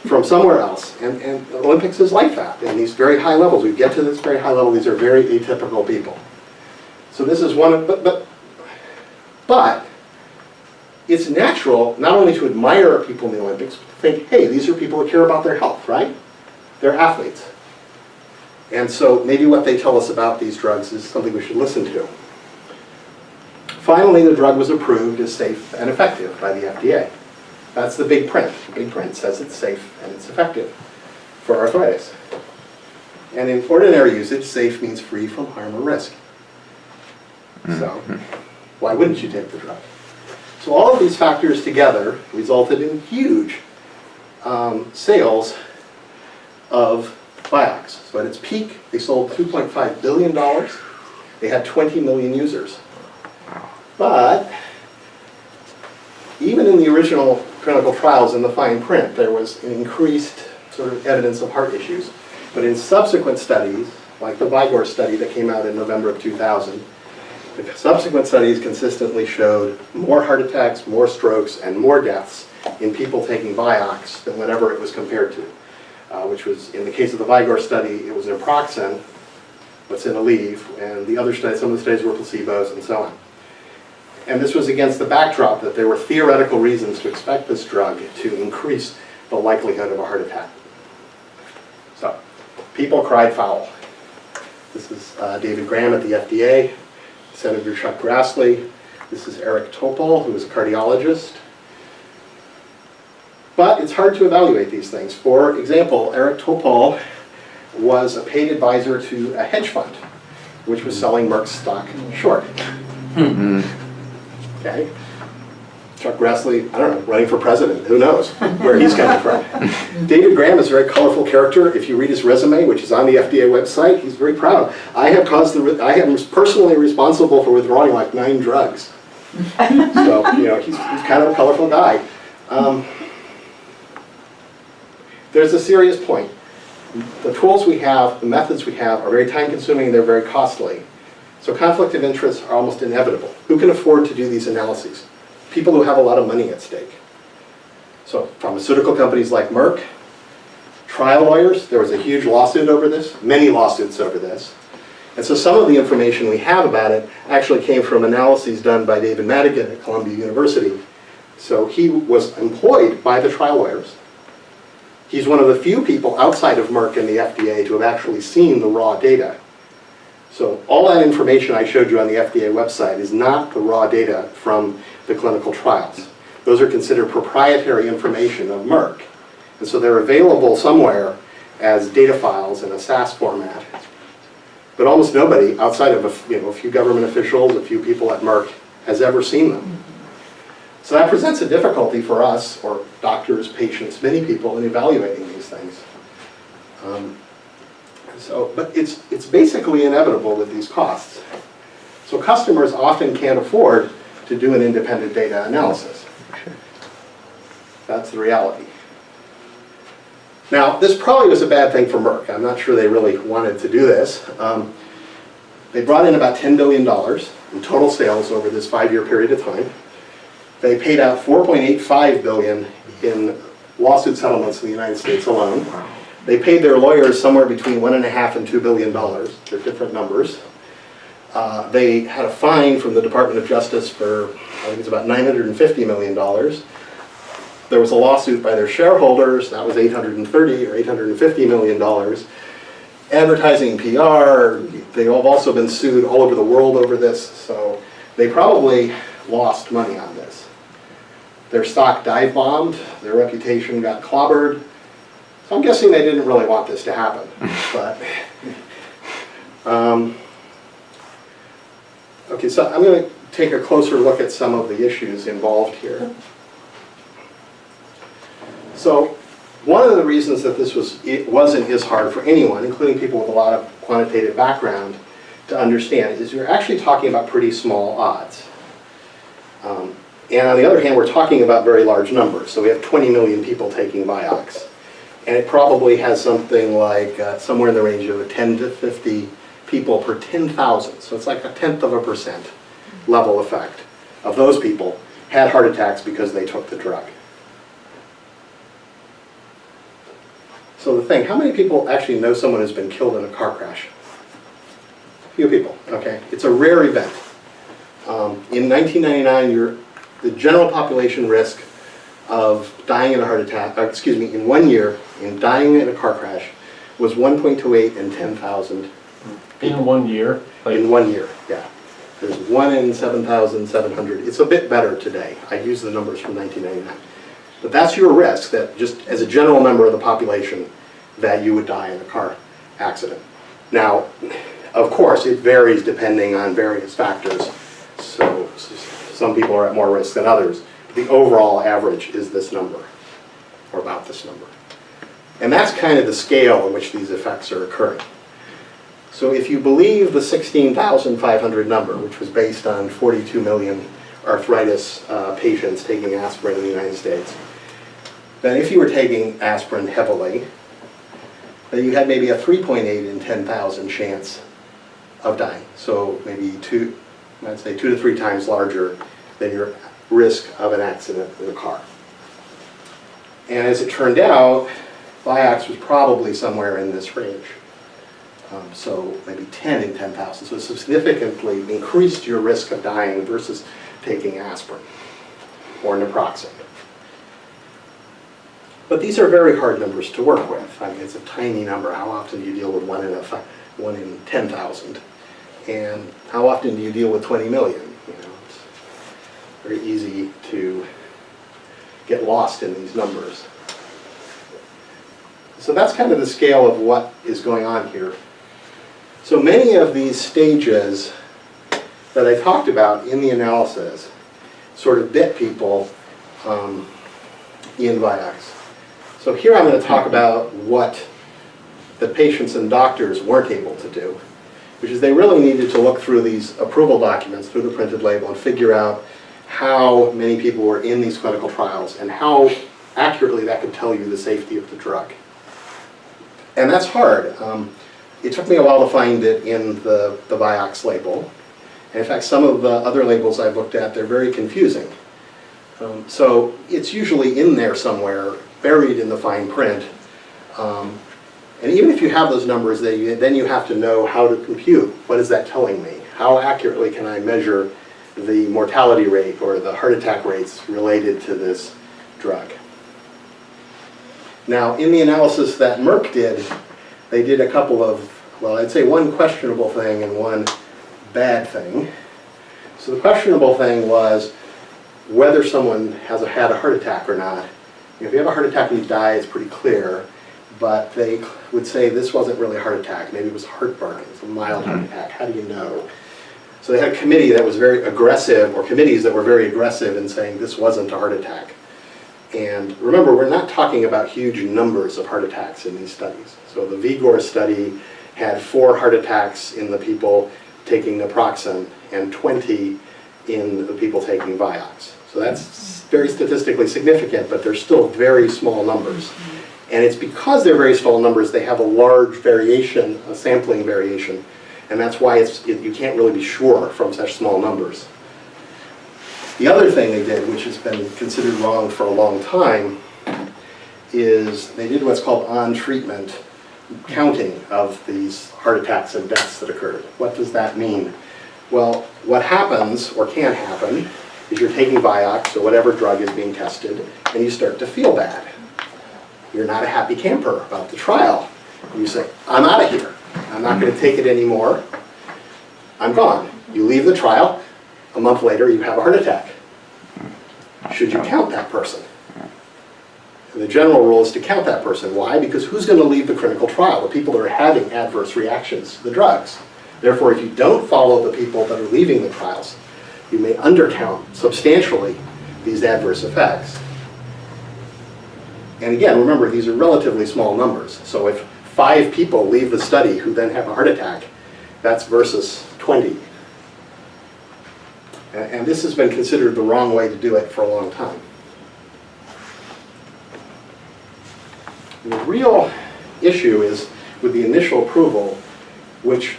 from somewhere else. And the Olympics is like that. And these very high levels, we get to this very high level, these are very atypical people. So this is one of, but it's natural not only to admire people in the Olympics, but to think, hey, these are people who care about their health, right? They're athletes. And so maybe what they tell us about these drugs is something we should listen to. Finally, the drug was approved as safe and effective by the FDA. That's the big print. The big print says it's safe and it's effective for arthritis. And in ordinary usage, safe means free from harm or risk. So why wouldn't you take the drug? So all of these factors together resulted in huge sales of Vioxx. So at its peak, they sold $2.5 billion. They had 20 million users. But even in the original clinical trials in the fine print, there was an increased sort of evidence of heart issues. But in subsequent studies, like the Vigor study that came out in November of 2000, the subsequent studies consistently showed more heart attacks, more strokes, and more deaths in people taking Vioxx than whatever it was compared to. Which was, in the case of the Vigor study, it was naproxen, what's in Aleve, and the other studies, some of the studies were placebos, and so on. And this was against the backdrop that there were theoretical reasons to expect this drug to increase the likelihood of a heart attack. So, people cried foul. This is David Graham at the FDA, Senator Chuck Grassley. This is Eric Topol, who is a cardiologist. But it's hard to evaluate these things. For example, Eric Topol was a paid advisor to a hedge fund, which was selling Merck's stock short. Okay? Chuck Grassley, I don't know, running for president, who knows where he's coming from. David Graham is a very colorful character. If you read his resume, which is on the FDA website, he's very proud. I am personally responsible for withdrawing like 9 drugs. So, you know, he's kind of a colorful guy. There's a serious point. The tools we have, the methods we have are very time consuming and they're very costly. So conflict of interest are almost inevitable. Who can afford to do these analyses? People who have a lot of money at stake. So pharmaceutical companies like Merck, trial lawyers, there was a huge lawsuit over this, many lawsuits over this. And so some of the information we have about it actually came from analyses done by David Madigan at Columbia University. So he was employed by the trial lawyers. He's one of the few people outside of Merck and the FDA to have actually seen the raw data. So all that information I showed you on the FDA website is not the raw data from the clinical trials. Those are considered proprietary information of Merck And so they're available somewhere as data files in a SAS format. But almost nobody, outside of a few government officials, a few people at Merck, has ever seen them. So that presents a difficulty for us, or doctors, patients, many people, in evaluating these things. But it's basically inevitable with these costs. So customers often can't afford to do an independent data analysis. That's the reality. Now, this probably was a bad thing for Merck. I'm not sure they really wanted to do this. They brought in about $10 billion in total sales over this 5-year period of time. They paid out $4.85 billion in lawsuit settlements in the United States alone. They paid their lawyers somewhere between $1.5 and $2 billion. They're different numbers. They had a fine from the Department of Justice for, I think it's about $950 million. There was a lawsuit by their shareholders, that was $830 or $850 million. Advertising, PR, they have also been sued all over the world over this, so they probably lost money on this. Their stock dive bombed, their reputation got clobbered. So I'm guessing they didn't really want this to happen. But okay, so I'm going to take a closer look at some of the issues involved here. So one of the reasons that this was and is hard for anyone, including people with a lot of quantitative background, to understand is you're actually talking about pretty small odds. And on the other hand, we're talking about very large numbers. So we have 20 million people taking Vioxx. And it probably has something like somewhere in the range of 10 to 50 people per 10,000. So it's like 0.1% level effect of those people had heart attacks because they took the drug. So the thing, how many people actually know someone who's been killed in a car crash? Few people, okay? It's a rare event. In 1999, the general population risk of dying in a heart attack, in 1 year, in dying in a car crash, was 1.28 in 10,000. In 1 year? In 1 year, yeah. There's 1 in 7,700. It's a bit better today. I use the numbers from 1999. But that's your risk, that just as a general number of the population, that you would die in a car accident. Now, of course, it varies depending on various factors. So some people are at more risk than others. The overall average is this number, or about this number. And that's kind of the scale in which these effects are occurring. So if you believe the 16,500 number, which was based on 42 million arthritis patients taking aspirin in the United States, then if you were taking aspirin heavily, then you had maybe a 3.8 in 10,000 chance of dying. So maybe I'd say 2 to 3 times larger than your risk of an accident in a car. And as it turned out, Vioxx was probably somewhere in this range. So maybe 10 in 10,000. So it significantly increased your risk of dying versus taking aspirin or naproxen. But these are very hard numbers to work with. I mean, it's a tiny number. How often do you deal with 1 in 10,000? And how often do you deal with 20 million? You know, it's very easy to get lost in these numbers. So that's kind of the scale of what is going on here. So many of these stages that I talked about in the analysis sort of bit people in Vioxx. So here I'm going to talk about what the patients and doctors weren't able to do, which is they really needed to look through these approval documents, through the printed label, and figure out how many people were in these clinical trials and how accurately that could tell you the safety of the drug. And that's hard. It took me a while to find it in the Vioxx label. And in fact, some of the other labels I've looked at, they're very confusing. So it's usually in there somewhere, buried in the fine print. And even if you have those numbers, then you have to know how to compute. What is that telling me? How accurately can I measure the mortality rate or the heart attack rates related to this drug? Now, in the analysis that Merck did, they did a couple of, well, I'd say one questionable thing and one bad thing. So the questionable thing was whether someone had a heart attack or not If you have a heart attack and you die, it's pretty clear, but they would say this wasn't really a heart attack. Maybe it was heartburn, it was a mild heart attack. How do you know? So they had a committee that was very aggressive, or committees that were very aggressive in saying this wasn't a heart attack. And remember, we're not talking about huge numbers of heart attacks in these studies. So the Vigor study had 4 heart attacks in the people taking naproxen and 20 in the people taking Vioxx. So that's very statistically significant, but they're still very small numbers. And it's because they're very small numbers, they have a large variation, a sampling variation, and that's why you can't really be sure from such small numbers. The other thing they did, which has been considered wrong for a long time, is they did what's called on-treatment counting of these heart attacks and deaths that occurred. What does that mean? Well, what happens, or can happen, is you're taking Vioxx, or whatever drug is being tested, and you start to feel bad. You're not a happy camper about the trial. You say, I'm out of here. I'm not going to take it anymore. I'm gone. You leave the trial. A month later, you have a heart attack. Should you count that person? And the general rule is to count that person. Why? Because who's going to leave the clinical trial? The people that are having adverse reactions to the drugs. Therefore, if you don't follow the people that are leaving the trials, you may undercount substantially these adverse effects. And again, remember, these are relatively small numbers. So if 5 people leave the study who then have a heart attack, that's versus 20. And this has been considered the wrong way to do it for a long time. The real issue is with the initial approval, which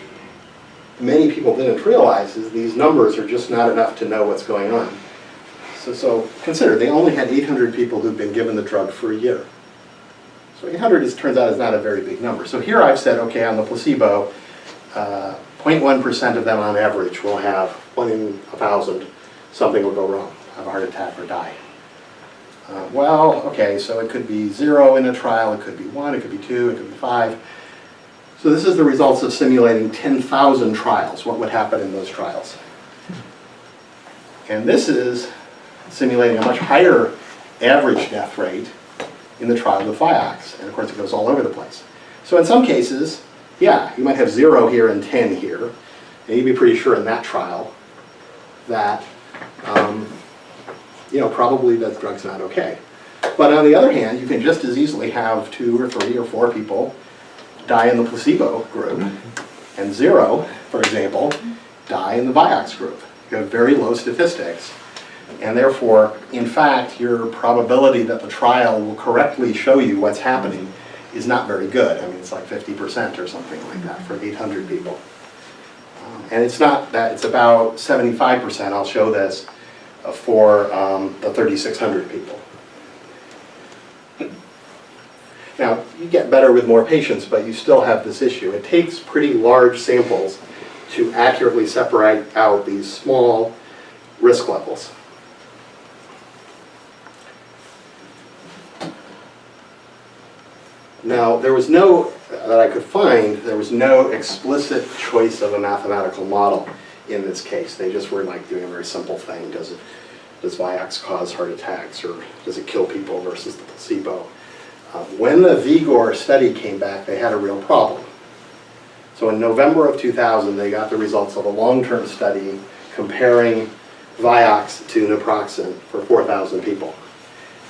many people didn't realize, is these numbers are just not enough to know what's going on. So consider, they only had 800 people who've been given the drug for a year. So 800 turns out is not a very big number. So here I've said, okay, on the placebo, 0.1% of them on average will have 1 in 1,000, something will go wrong, have a heart attack or die. Well, okay, so it could be 0 in a trial, it could be 1, it could be 2, it could be 5. So this is the results of simulating 10,000 trials, what would happen in those trials. And this is simulating a much higher average death rate in the trial with Vioxx. And of course it goes all over the place. So in some cases, yeah, you might have 0 here and 10 here, and you'd be pretty sure in that trial that probably that drug's not okay. But on the other hand, you can just as easily have 2 or 3 or 4 people die in the placebo group, and 0, for example, die in the Vioxx group. You have very low statistics, and therefore, in fact, your probability that the trial will correctly show you what's happening is not very good. I mean, it's like 50% or something like that for 800 people. And it's not that, it's about 75%, I'll show this, for the 3,600 people. Now, you get better with more patients, but you still have this issue. It takes pretty large samples to accurately separate out these small risk levels. Now, there was no, that I could find, there was no explicit choice of a mathematical model in this case. They just were like doing a very simple thing. Does Vioxx cause heart attacks, or does it kill people versus the placebo? When the Vigor study came back, they had a real problem. So in November of 2000, they got the results of a long-term study comparing Vioxx to naproxen for 4,000 people.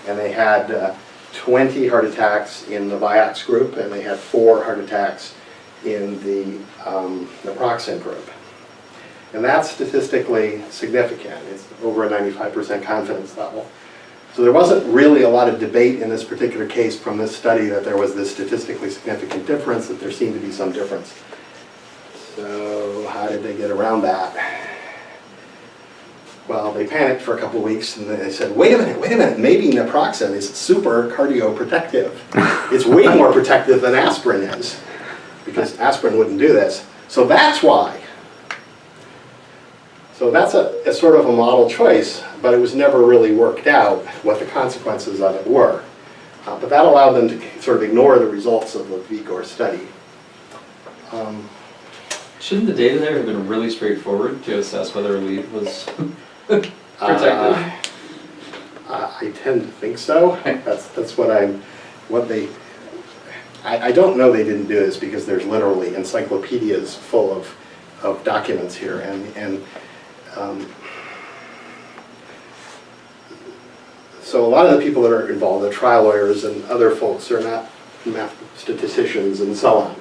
And they had 20 heart attacks in the Vioxx group, and they had 4 heart attacks in the naproxen group. And that's statistically significant. It's over a 95% confidence level. So there wasn't really a lot of debate in this particular case from this study that there was this statistically significant difference, that there seemed to be some difference. So how did they get around that? Well, they panicked for a couple of weeks, and they said, wait a minute, maybe naproxen is super cardioprotective. It's way more protective than aspirin is, because aspirin wouldn't do this. So that's why. So that's a sort of a model choice, but it was never really worked out what the consequences of it were. But that allowed them to sort of ignore the results of the Vigor study. Shouldn't the data there have been really straightforward to assess whether a lead was protected? I tend to think so. That's I don't know they didn't do this because there's literally encyclopedias full of documents here, so a lot of the people that are involved, the trial lawyers and other folks, are not statisticians and so on.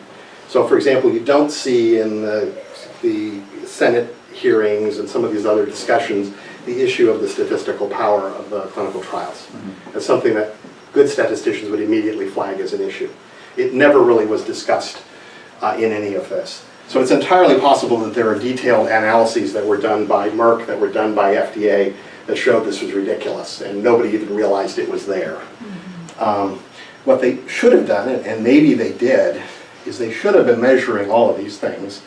So for example, you don't see in the Senate hearings and some of these other discussions the issue of the statistical power of the clinical trials. That's something that good statisticians would immediately flag as an issue. It never really was discussed in any of this. So it's entirely possible that there are detailed analyses that were done by Merck, that were done by FDA, that showed this was ridiculous, and nobody even realized it was there. What they should have done, and maybe they did, is they should have been measuring all of these things,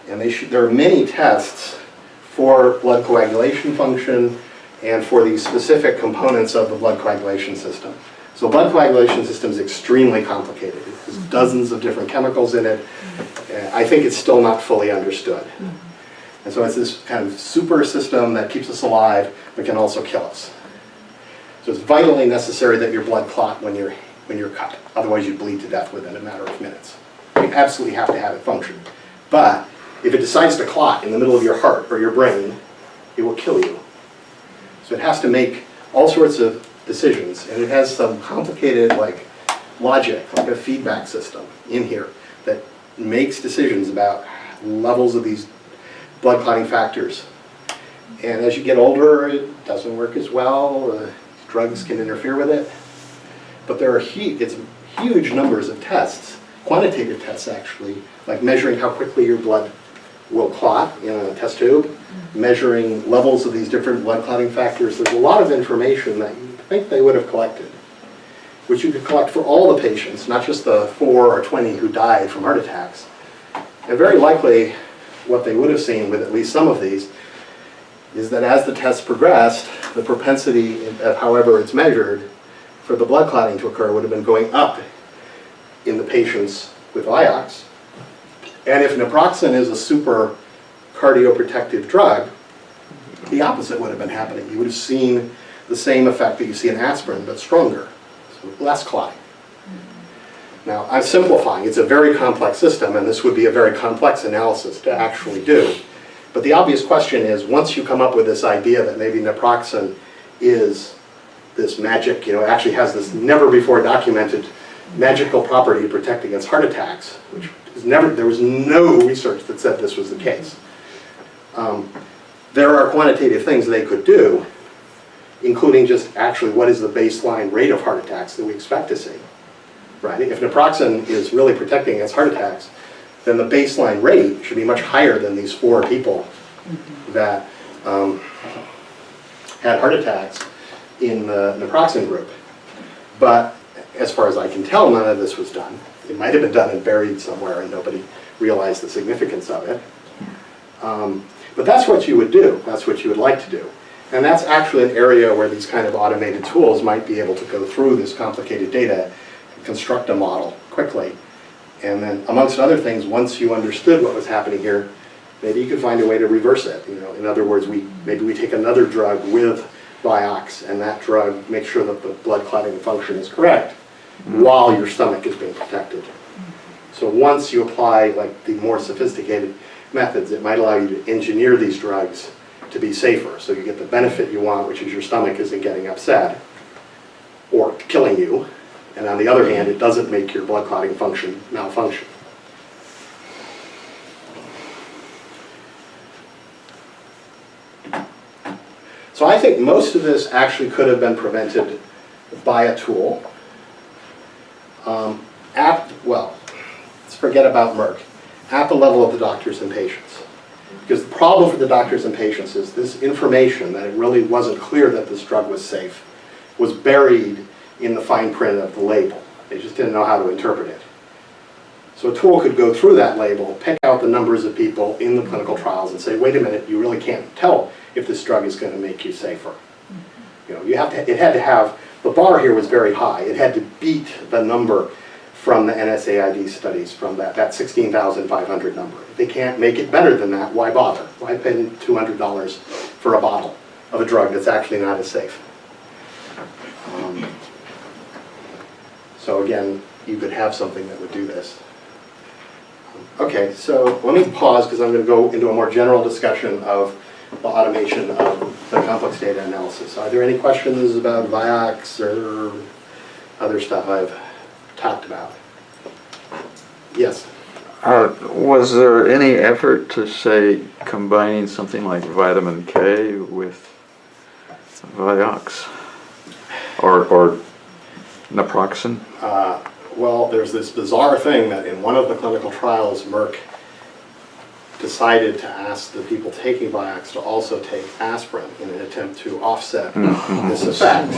and there are many tests for blood coagulation function and for these specific components of the blood coagulation system. So blood coagulation system is extremely complicated. There's dozens of different chemicals in it. I think it's still not fully understood. And so it's this kind of super system that keeps us alive, but can also kill us. So it's vitally necessary that your blood clot when you're cut. Otherwise you bleed to death within a matter of minutes. You absolutely have to have it function. But if it decides to clot in the middle of your heart or your brain, it will kill you. So it has to make all sorts of decisions, and it has some complicated logic, like a feedback system in here that makes decisions about levels of these blood clotting factors. And as you get older, it doesn't work as well. Drugs can interfere with it. But there are huge numbers of tests, quantitative tests actually, like measuring how quickly your blood will clot in a test tube, measuring levels of these different blood clotting factors. There's a lot of information that you think they would have collected, which you could collect for all the patients, not just the 4 or 20 who died from heart attacks. And very likely what they would have seen with at least some of these is that as the tests progressed, the propensity of however it's measured for the blood clotting to occur would have been going up in the patients with Vioxx. And if naproxen is a super cardioprotective drug, the opposite would have been happening. You would have seen the same effect that you see in aspirin, but stronger, so less clotting. Now, I'm simplifying. It's a very complex system, and this would be a very complex analysis to actually do. But the obvious question is, once you come up with this idea that maybe naproxen is this magic, actually has this never before documented magical property to protect against heart attacks, which is there was no research that said this was the case. There are quantitative things they could do, including just actually what is the baseline rate of heart attacks that we expect to see. Right? If naproxen is really protecting against heart attacks, then the baseline rate should be much higher than these 4 people that had heart attacks in the naproxen group. But as far as I can tell, none of this was done. It might have been done and buried somewhere and nobody realized the significance of it. But that's what you would do. That's what you would like to do. And that's actually an area where these kind of automated tools might be able to go through this complicated data and construct a model quickly. And then, amongst other things, once you understood what was happening here, maybe you could find a way to reverse it. In other words, maybe we take another drug with Vioxx, and that drug makes sure that the blood clotting function is correct while your stomach is being protected. So once you apply the more sophisticated methods, it might allow you to engineer these drugs to be safer. So you get the benefit you want, which is your stomach isn't getting upset or killing you. And on the other hand, it doesn't make your blood clotting function malfunction. So I think most of this actually could have been prevented by a tool. Let's forget about Merck. At the level of the doctors and patients. Because the problem for the doctors and patients is this information that it really wasn't clear that this drug was safe was buried in the fine print of the label. They just didn't know how to interpret it. So a tool could go through that label, pick out the numbers of people in the clinical trials and say, wait a minute, you really can't tell if this drug is going to make you safer. It had to have, the bar here was very high. It had to beat the number from the NSAID studies, from that 16,500 number. If they can't make it better than that, why bother? Why pay $200 for a bottle of a drug that's actually not as safe? So again, you could have something that would do this. Okay, so let me pause because I'm going to go into a more general discussion of the automation of the complex data analysis. Are there any questions about VIOX or other stuff I've talked about? Yes? Was there any effort to, say, combining something like vitamin K with Vioxx or naproxen? Well, there's this bizarre thing that in one of the clinical trials, Merck decided to ask the people taking Vioxx to also take aspirin in an attempt to offset this effect.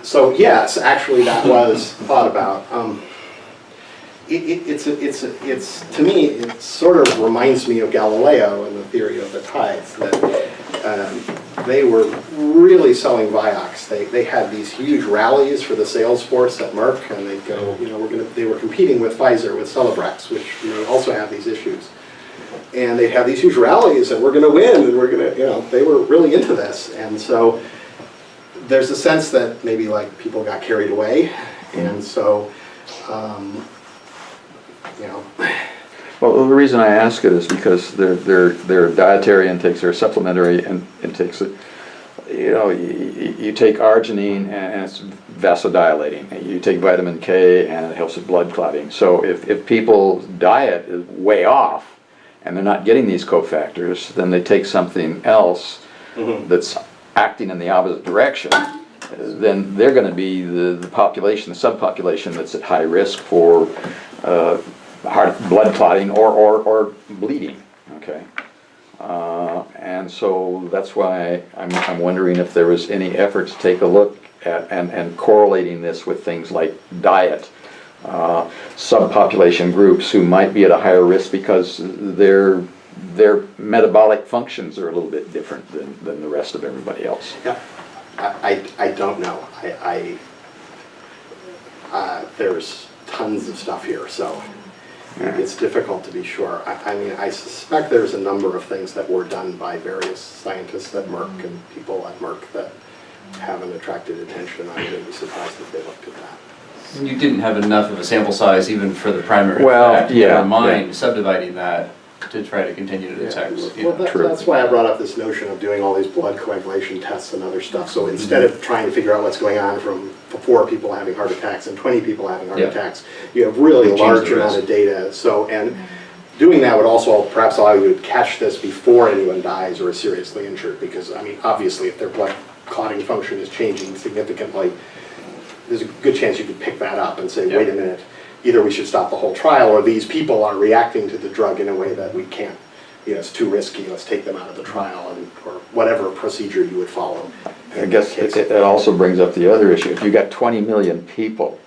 So yes, actually that was thought about. It's to me, it sort of reminds me of Galileo and the theory of the tides, that they were really selling Vioxx. They had these huge rallies for the sales force at Merck, and they'd go, you know, they were competing with Pfizer, with Celebrex, which also have these issues. And they'd have these huge rallies, and we're going to win, and we're going to, you know, they were really into this. And so there's a sense that maybe like people got carried away, and so, you know. Well, the reason I ask it is because their dietary intakes, their supplementary intakes, you know, you take arginine and it's vasodilating. You take vitamin K and it helps with blood clotting. So if people's diet is way off and they're not getting these cofactors, then they take something else that's acting in the opposite direction, then they're going to be the population, the subpopulation that's at high risk for heart blood clotting or bleeding. Okay, and so that's why I'm wondering if there was any effort to take a look at and correlating this with things like diet, subpopulation groups who might be at a higher risk because their metabolic functions are a little bit different than the rest of everybody else. Yeah, I don't know. There's tons of stuff here, so it's difficult to be sure. I mean, I suspect there's a number of things that were done by various scientists at Merck and people at Merck that haven't attracted attention. I wouldn't be surprised if they looked at that. You didn't have enough of a sample size even for the primary Well, effect. yeah, Never mind subdividing that to try to continue to detect. Well, that's why I brought up this notion of doing all these blood coagulation tests and other stuff. So instead of trying to figure out what's going on from 4 people having heart attacks and 20 people having heart attacks, you have really a large amount of data. So, and doing that would also perhaps allow you to catch this before anyone dies or is seriously injured. Because, I mean, obviously if their blood clotting function is changing significantly, there's a good chance you could pick that up and say, wait a minute, either we should stop the whole trial or these people are reacting to the drug in a way that we can't, you know, it's too risky, let's take them out of the trial, and, or whatever procedure you would follow. I guess it also brings up the other issue. If you got 20 million people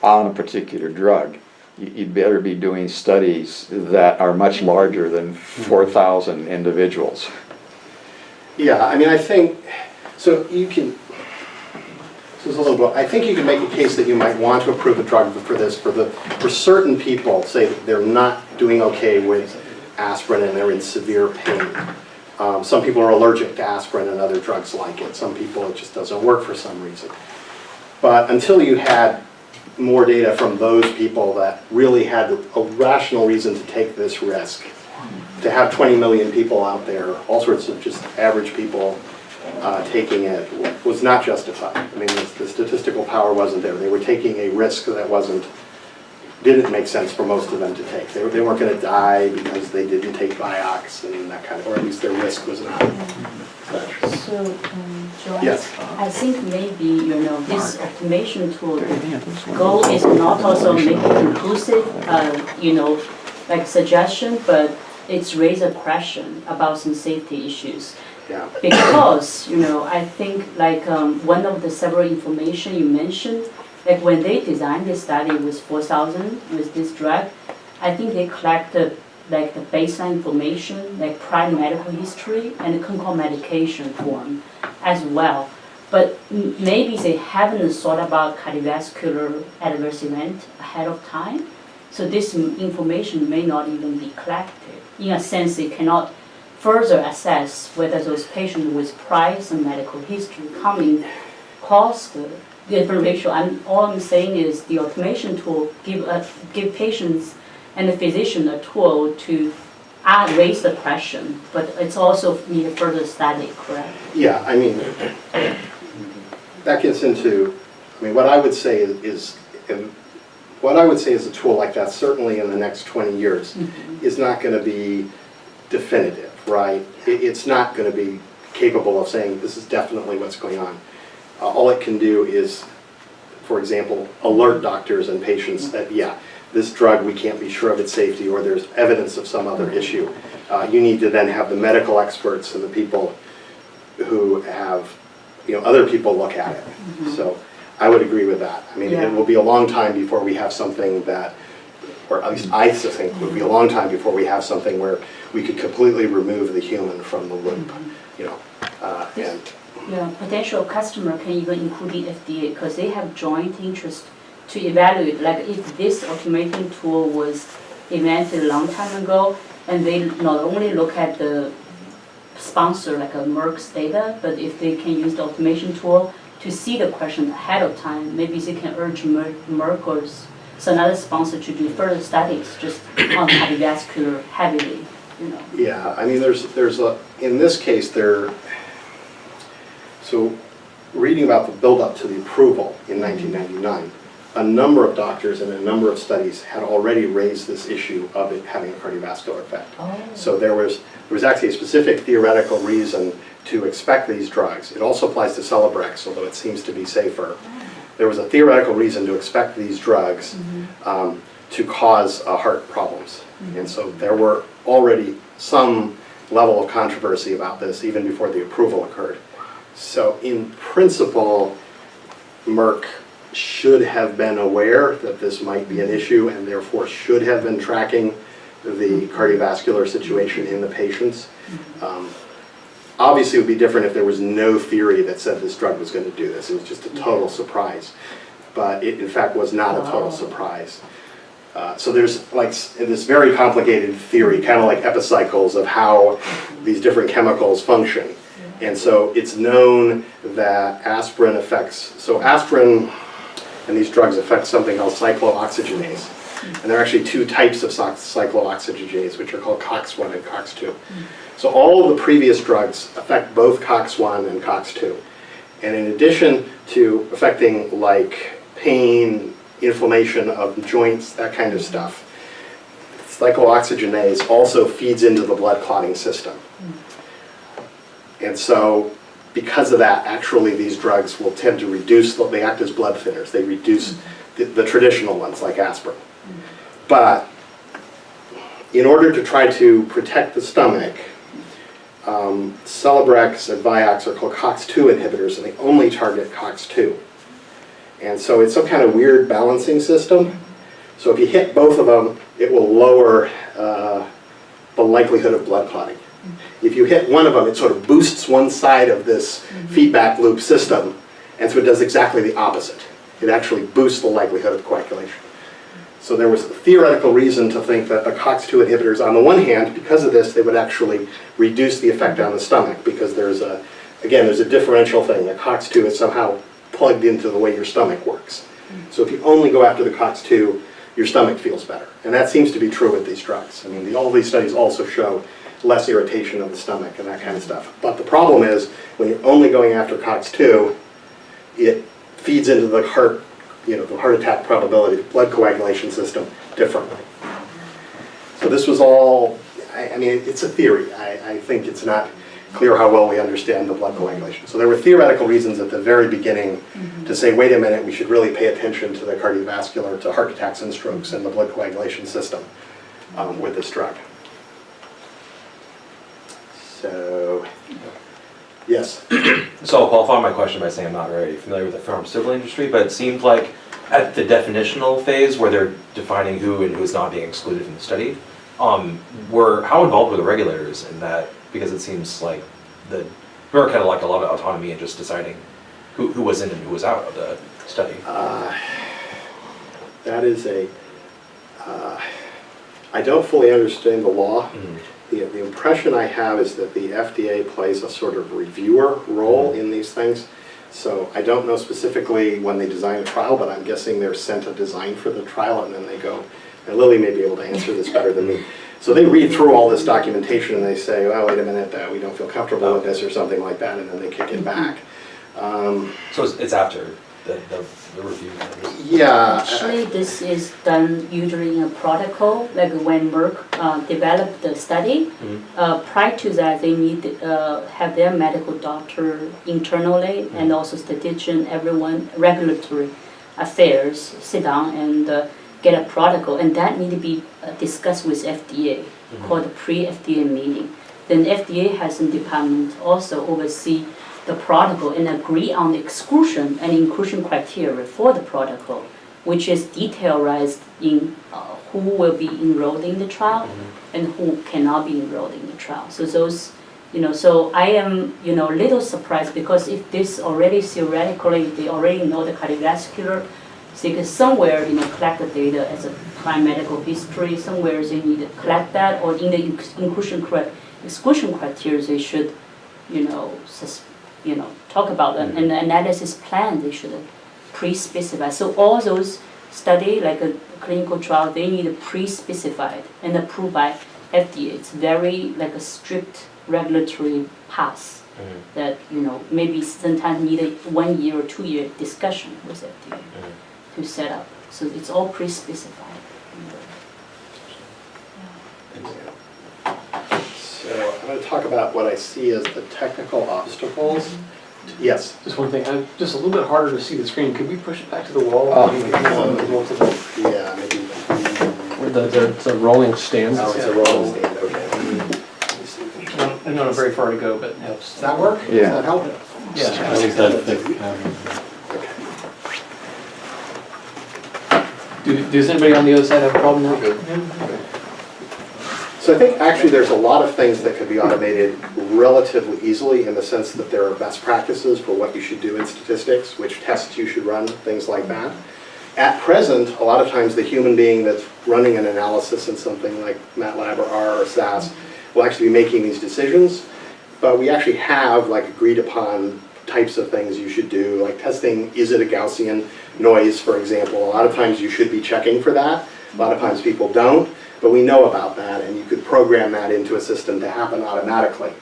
on a particular drug, you'd better be doing studies that are much larger than 4,000 individuals. Yeah, I mean, I think, so you can, this is a little bit, I think you can make a case that you might want to approve a drug for this, for certain people, say that they're not doing okay with aspirin and they're in severe pain. Some people are allergic to aspirin and other drugs like it. Some people it just doesn't work for some reason. But until you had more data from those people that really had a rational reason to take this risk, to have 20 million people out there, all sorts of just average people taking it, was not justified. I mean, the statistical power wasn't there. They were taking a risk that didn't make sense for most of them to take. They weren't going to die because they didn't take Vioxx and that kind of, or at least their risk was not such. So, Joanne, Yes. I think maybe, you know, this automation tool, the goal is not also make it conclusive, you know, like suggestion, but it's raise a question about some safety issues. Yeah. Because, you know, I think like one of the several information you mentioned, like when they designed this study with 4,000 with this drug, I think they collected like the baseline information, like prior medical history and the clinical medication form as well. But maybe they haven't thought about cardiovascular adverse event ahead of time. So this information may not even be collected. In a sense, they cannot further assess whether those patients with prior some medical history coming cause the different ratio. All I'm saying is the automation tool give patients and the physician a tool to raise the question, but it's also need a further study, correct? Yeah, I mean, that gets into, I mean, what I would say is a tool like that, certainly in the next 20 years, is not going to be definitive, right? It's not going to be capable of saying this is definitely what's going on. All it can do is, for example, alert doctors and patients that, yeah, this drug, we can't be sure of its safety, or there's evidence of some other issue. You need to then have the medical experts and the people who have, other people look at it. So I would agree with that. I mean, it will be a long time before we have something that, or at least I think it would be a long time before we have something where we could completely remove the human from the loop, and Potential customer can even include the FDA because they have joint interest to evaluate, like if this automating tool was invented a long time ago, and they not only look at the sponsor, like a Merck's data, but if they can use the automation tool to see the question ahead of time, maybe they can urge Merck or another sponsor to do further studies just on cardiovascular heavily, Yeah, I mean, there's in this case, so reading about the build-up to the approval in 1999, a number of doctors and a number of studies had already raised this issue of it having a cardiovascular effect. So there was actually a specific theoretical reason to expect these drugs. It also applies to Celebrex, although it seems to be safer. There was a theoretical reason to expect these drugs to cause heart problems. And so there were already some level of controversy about this even before the approval occurred. So in principle, Merck should have been aware that this might be an issue and therefore should have been tracking the cardiovascular situation in the patients. Obviously it would be different if there was no theory that said this drug was going to do this. It was just a total surprise. But it in fact was not a total surprise. So there's like this very complicated theory, kind of like epicycles of how these different chemicals function. And so it's known that aspirin aspirin and these drugs affect something called cyclooxygenase. And there are actually two types of cyclooxygenase, which are called COX-1 and COX-2. So all of the previous drugs affect both COX-1 and COX-2. And in addition to affecting like pain, inflammation of joints, that kind of stuff, cyclooxygenase also feeds into the blood clotting system. And so because of that, actually these drugs will tend to reduce, they act as blood thinners. They reduce the traditional ones like aspirin. But in order to try to protect the stomach, Celebrex and Vioxx are called COX-2 inhibitors, and they only target COX-2. And so it's some kind of weird balancing system. So if you hit both of them, it will lower the likelihood of blood clotting. If you hit one of them, it sort of boosts one side of this feedback loop system, and so it does exactly the opposite. It actually boosts the likelihood of coagulation. So there was a theoretical reason to think that the COX-2 inhibitors, on the one hand, because of this, they would actually reduce the effect on the stomach, because there's a differential thing. The COX-2 is somehow plugged into the way your stomach works. So if you only go after the COX-2, your stomach feels better. And that seems to be true with these drugs. I mean, all these studies also show less irritation of the stomach and that kind of stuff. But the problem is, when you're only going after COX-2, it feeds into the heart, the heart attack probability, the blood coagulation system differently. So this was all, I mean, it's a theory. I think it's not clear how well we understand the blood coagulation. So there were theoretical reasons at the very beginning to say, wait a minute, we should really pay attention to the cardiovascular, to heart attacks and strokes and the blood coagulation system with this drug. So, yes? So I'll qualify my question by saying I'm not very familiar with the pharmaceutical industry, but it seemed like at the definitional phase where they're defining who and who's not being excluded from the study, how involved were the regulators in that? Because it seems like the Merck had like a lot of autonomy in just deciding who was in and who was out of the study. That is I don't fully understand the law the impression I have is that the FDA plays a sort of reviewer role in these things. So I don't know specifically when they design a trial, but I'm guessing they're sent a design for the trial and then they go, and Lily may be able to answer this better than me. So they read through all this documentation and they say, oh, wait a minute, we don't feel comfortable with this or something like that, and then they kick it back. So it's after the review? Yeah. Actually, this is done usually in a protocol, like when Merck developed the study. Prior to that, they need have their medical doctor internally and also statistician, everyone, regulatory affairs, sit down and get a protocol, and that need to be discussed with FDA, called the pre-FDA meeting. Then FDA has a department also oversee the protocol and agree on the exclusion and inclusion criteria for the protocol, which is detailed in who will be enrolled in the trial and who cannot be enrolled in the trial. So those, so I am, a little surprised because if this already theoretically, they already know the cardiovascular, so you can somewhere, collect the data as a prior medical history, somewhere they need to collect that, or in the exclusion criteria, they should, talk about them. And the analysis plan, they should pre-specify. So all those study, like a clinical trial, they need to pre-specified and approved by FDA. It's very like a strict regulatory path that, maybe sometimes need a 1 year or 2 year discussion with FDA to set up. So it's all pre-specified. So I'm going to talk about what I see as the technical obstacles. Yes. Just one thing, just a little bit harder to see the screen. Could we push it back to the wall? Yeah, maybe. It's a rolling stand. Oh, it's a rolling stand, okay. I don't know very far to go, but it helps. Does that work? Yeah. Does that help? Yeah. At least that thick. Does anybody on the other side have a problem now? So I think actually there's a lot of things that could be automated relatively easily in the sense that there are best practices for what you should do in statistics, which tests you should run, things like that. At present, a lot of times the human being that's running an analysis in something like MATLAB or R or SAS will actually be making these decisions, but we actually have like agreed upon types of things you should do, like testing, is it a Gaussian noise, for example. A lot of times you should be checking for that. A lot of times people don't, but we know about that, and you could program that into a system to happen automatically.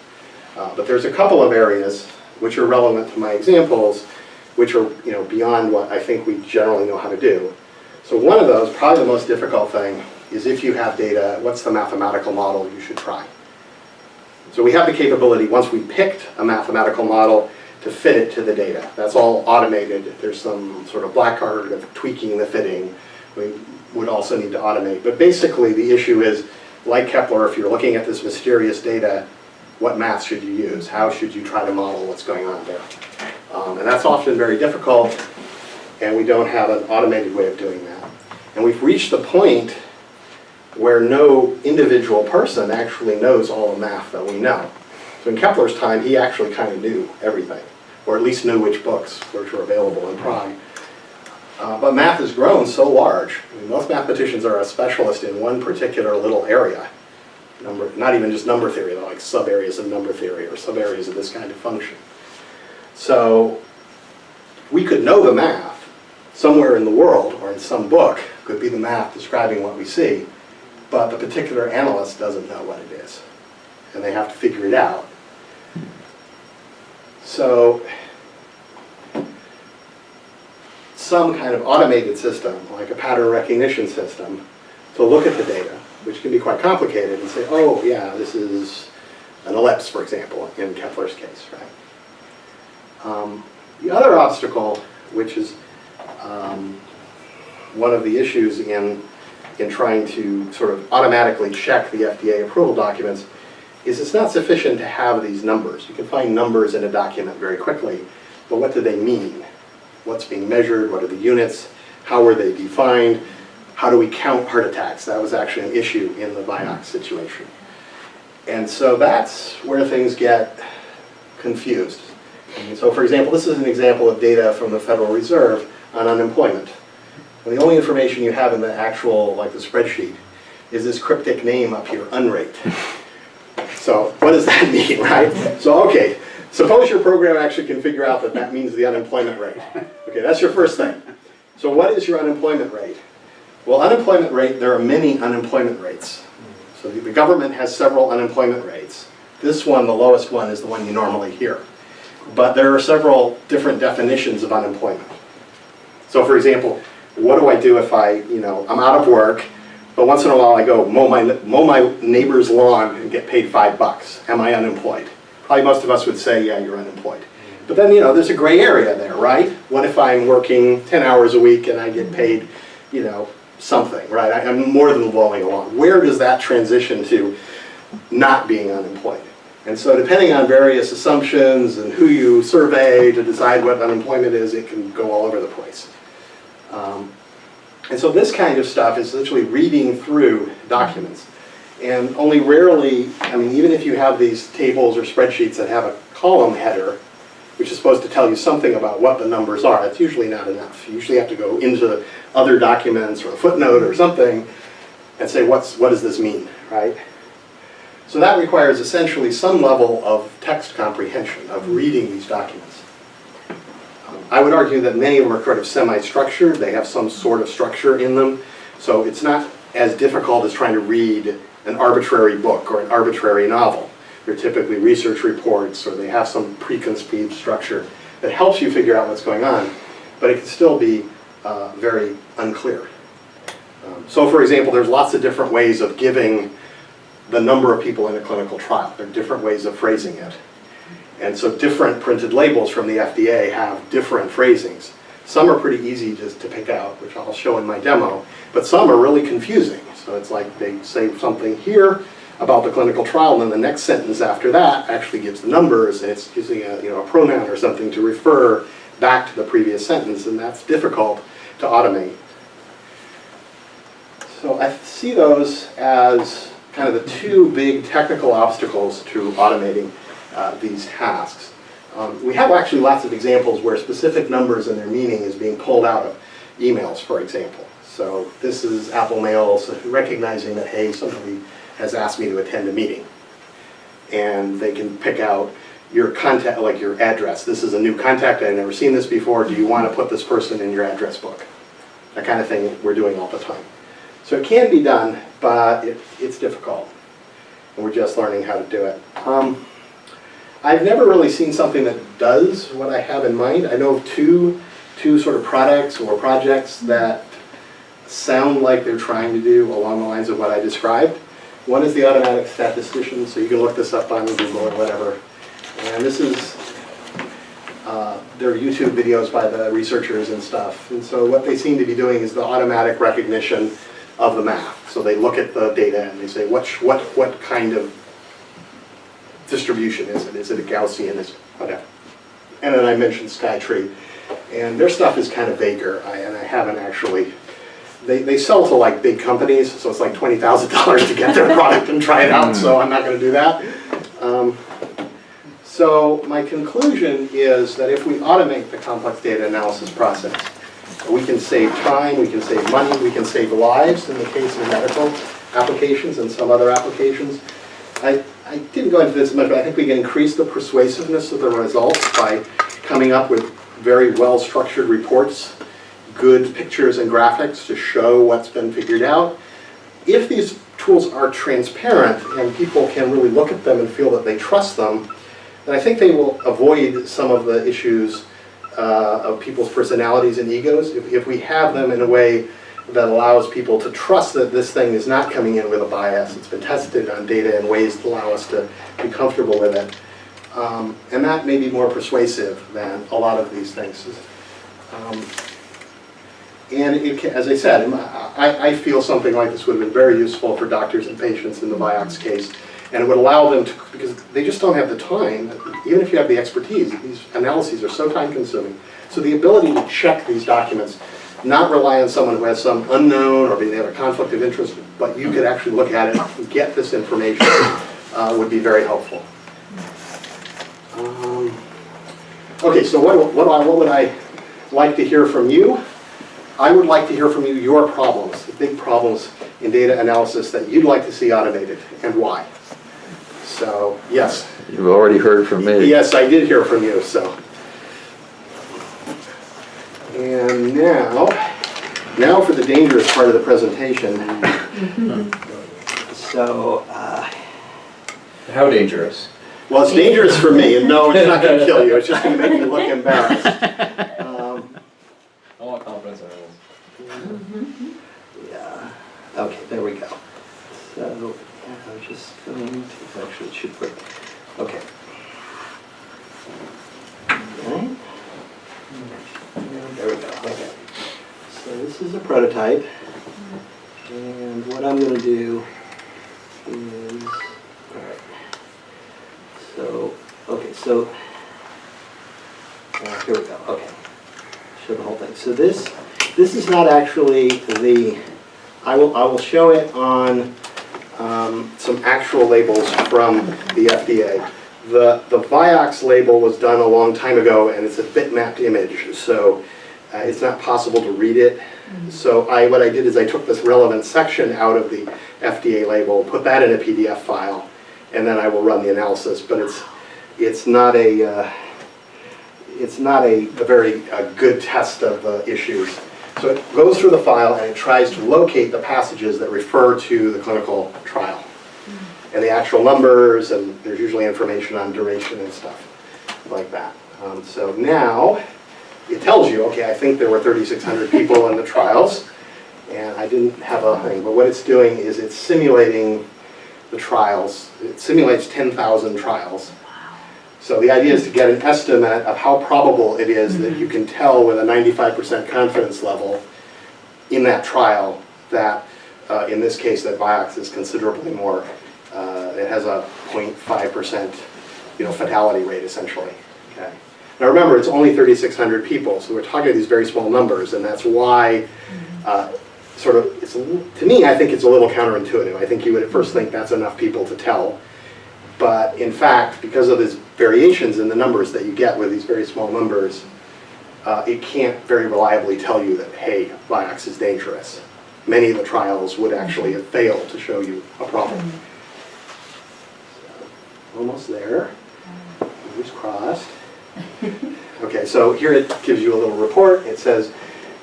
But there's a couple of areas which are relevant to my examples, which are beyond what I think we generally know how to do. So one of those, probably the most difficult thing, is if you have data, what's the mathematical model you should try? So we have the capability, once we picked a mathematical model, to fit it to the data. That's all automated. There's some sort of black art of tweaking the fitting. We would also need to automate. But basically the issue is, like Kepler, if you're looking at this mysterious data, what math should you use? How should you try to model what's going on there? And that's often very difficult, and we don't have an automated way of doing that. And we've reached the point where no individual person actually knows all the math that we know. So in Kepler's time, he actually kind of knew everything, or at least knew which books which were available in Prague. But math has grown so large. I mean, most mathematicians are a specialist in one particular little area. Not even just number theory, they're like sub-areas of number theory or sub-areas of this kind of function. So we could know the math somewhere in the world or in some book, could be the math describing what we see, but the particular analyst doesn't know what it is, and they have to figure it out. So some kind of automated system, like a pattern recognition system, to look at the data, which can be quite complicated, and say, oh yeah, this is an ellipse, for example, in Kepler's case, right? The other obstacle, which is one of the issues in trying to sort of automatically check the FDA approval documents, is it's not sufficient to have these numbers. You can find numbers in a document very quickly, but what do they mean? What's being measured? What are the units? How are they defined? How do we count heart attacks? That was actually an issue in the BAES situation. And so that's where things get confused. And so for example, this is an example of data from the Federal Reserve on unemployment. And the only information you have in the actual, like the spreadsheet, is this cryptic name up here, unrate. So what does that mean, right? So, okay, suppose your program actually can figure out that that means the unemployment rate. Okay, that's your first thing. So what is your unemployment rate? Well, unemployment rate, there are many unemployment rates. So the government has several unemployment rates. This one, the lowest one, is the one you normally hear. But there are several different definitions of unemployment. So for example, what do I do if I'm out of work, but once in a while I go mow my neighbor's lawn and get paid $5? Am I unemployed? Probably most of us would say, yeah, you're unemployed. But then, there's a gray area there, right? What if I'm working 10 hours a week and I get paid, something, right? I'm more than mowing a lawn. Where does that transition to not being unemployed? And so depending on various assumptions and who you survey to decide what unemployment is, it can go all over the place. And so this kind of stuff is literally reading through documents. And only rarely, even if you have these tables or spreadsheets that have a column header, which is supposed to tell you something about what the numbers are, it's usually not enough. You usually have to go into other documents or a footnote or something and say, what does this mean, right? So that requires essentially some level of text comprehension, of reading these documents. I would argue that many of them are sort of semi-structured. They have some sort of structure in them. So it's not as difficult as trying to read an arbitrary book or an arbitrary novel. They're typically research reports, or they have some preconceived structure that helps you figure out what's going on, but it can still be very unclear. So for example, there's lots of different ways of giving the number of people in a clinical trial. There are different ways of phrasing it. And so different printed labels from the FDA have different phrasings. Some are pretty easy just to pick out, which I'll show in my demo, but some are really confusing. So it's like they say something here about the clinical trial, and then the next sentence after that actually gives the numbers, and it's using a pronoun or something to refer back to the previous sentence, and that's difficult to automate. So I see those as kind of the two big technical obstacles to automating these tasks. We have actually lots of examples where specific numbers and their meaning is being pulled out of emails, for example. So this is Apple Mail, so recognizing that, hey, somebody has asked me to attend a meeting. And they can pick out your contact, like your address. This is a new contact, I've never seen this before. Do you want to put this person in your address book? That kind of thing we're doing all the time. So it can be done, but it's difficult. And we're just learning how to do it. I've never really seen something that does what I have in mind. I know of two sort of products or projects that sound like they're trying to do along the lines of what I described. One is the automatic statistician, so you can look this up on Google or whatever. And this is their YouTube videos by the researchers and stuff. And so what they seem to be doing is the automatic recognition of the math. So they look at the data and they say, what kind of distribution is it? Is it a Gaussian? Is it whatever? And then I mentioned Skytree. And their stuff is kind of vaguer, and I haven't actually. They sell to like big companies, so it's like $20,000 to get their product and try it out, so I'm not going to do that. So my conclusion is that if we automate the complex data analysis process, we can save time, we can save money, we can save lives in the case of medical applications and some other applications. I didn't go into this much, but I think we can increase the persuasiveness of the results by coming up with very well-structured reports, good pictures and graphics to show what's been figured out. If these tools are transparent and people can really look at them and feel that they trust them, then I think they will avoid some of the issues of people's personalities and egos. If we have them in a way that allows people to trust that this thing is not coming in with a bias, it's been tested on data in ways that allow us to be comfortable with it. And that may be more persuasive than a lot of these things. And it can, as I said, I feel something like this would have been very useful for doctors and patients in the BIOX case. And it would allow them to, because they just don't have the time, even if you have the expertise, these analyses are so time consuming. So the ability to check these documents, not rely on someone who has some unknown or maybe they have a conflict of interest, but you could actually look at it and get this information would be very helpful. Okay, so what would I like to hear from you? I would like to hear from you your problems, the big problems in data analysis that you'd like to see automated, and why. So, yes. You've already heard from me. Yes, I did hear from you, so. And now for the dangerous part of the presentation. So, How dangerous? well, it's dangerous for me, and no, it's not going to kill you. It's just going to make you look embarrassed. I want confidence intervals. Yeah. Okay, there we go. So, yeah, I'm just going to, actually, it should work. Okay. Okay. There we go. Okay. So this is a prototype, and what I'm going to do is, all right. So, okay, so here we go. Okay, show the whole thing. So this is not actually the. I will show it on some actual labels from the FDA. The Vioxx label was done a long time ago, and it's a bitmapped image, so it's not possible to read it. So what I did is I took this relevant section out of the FDA label, put that in a PDF file, and then I will run the analysis. But it's not a very good test of the issues. So it goes through the file and it tries to locate the passages that refer to the clinical trial. And the actual numbers, and there's usually information on duration and stuff like that. So now it tells you, okay, I think there were 3,600 people in the trials, and I didn't have a thing, but what it's doing is it's simulating the trials. It simulates 10,000 trials. So the idea is to get an estimate of how probable it is that you can tell with a 95% confidence level in that trial that, in this case, that Vioxx is considerably more. It has a 0.5% fatality rate, essentially. Okay. Now remember, it's only 3,600 people, so we're talking about these very small numbers, and that's why to me, I think it's a little counterintuitive. I think you would at first think that's enough people to tell. But in fact, because of these variations in the numbers that you get with these very small numbers, it can't very reliably tell you that, hey, Vioxx is dangerous. Many of the trials would actually have failed to show you a problem. So, almost there. Fingers crossed. Okay, so here it gives you a little report. It says,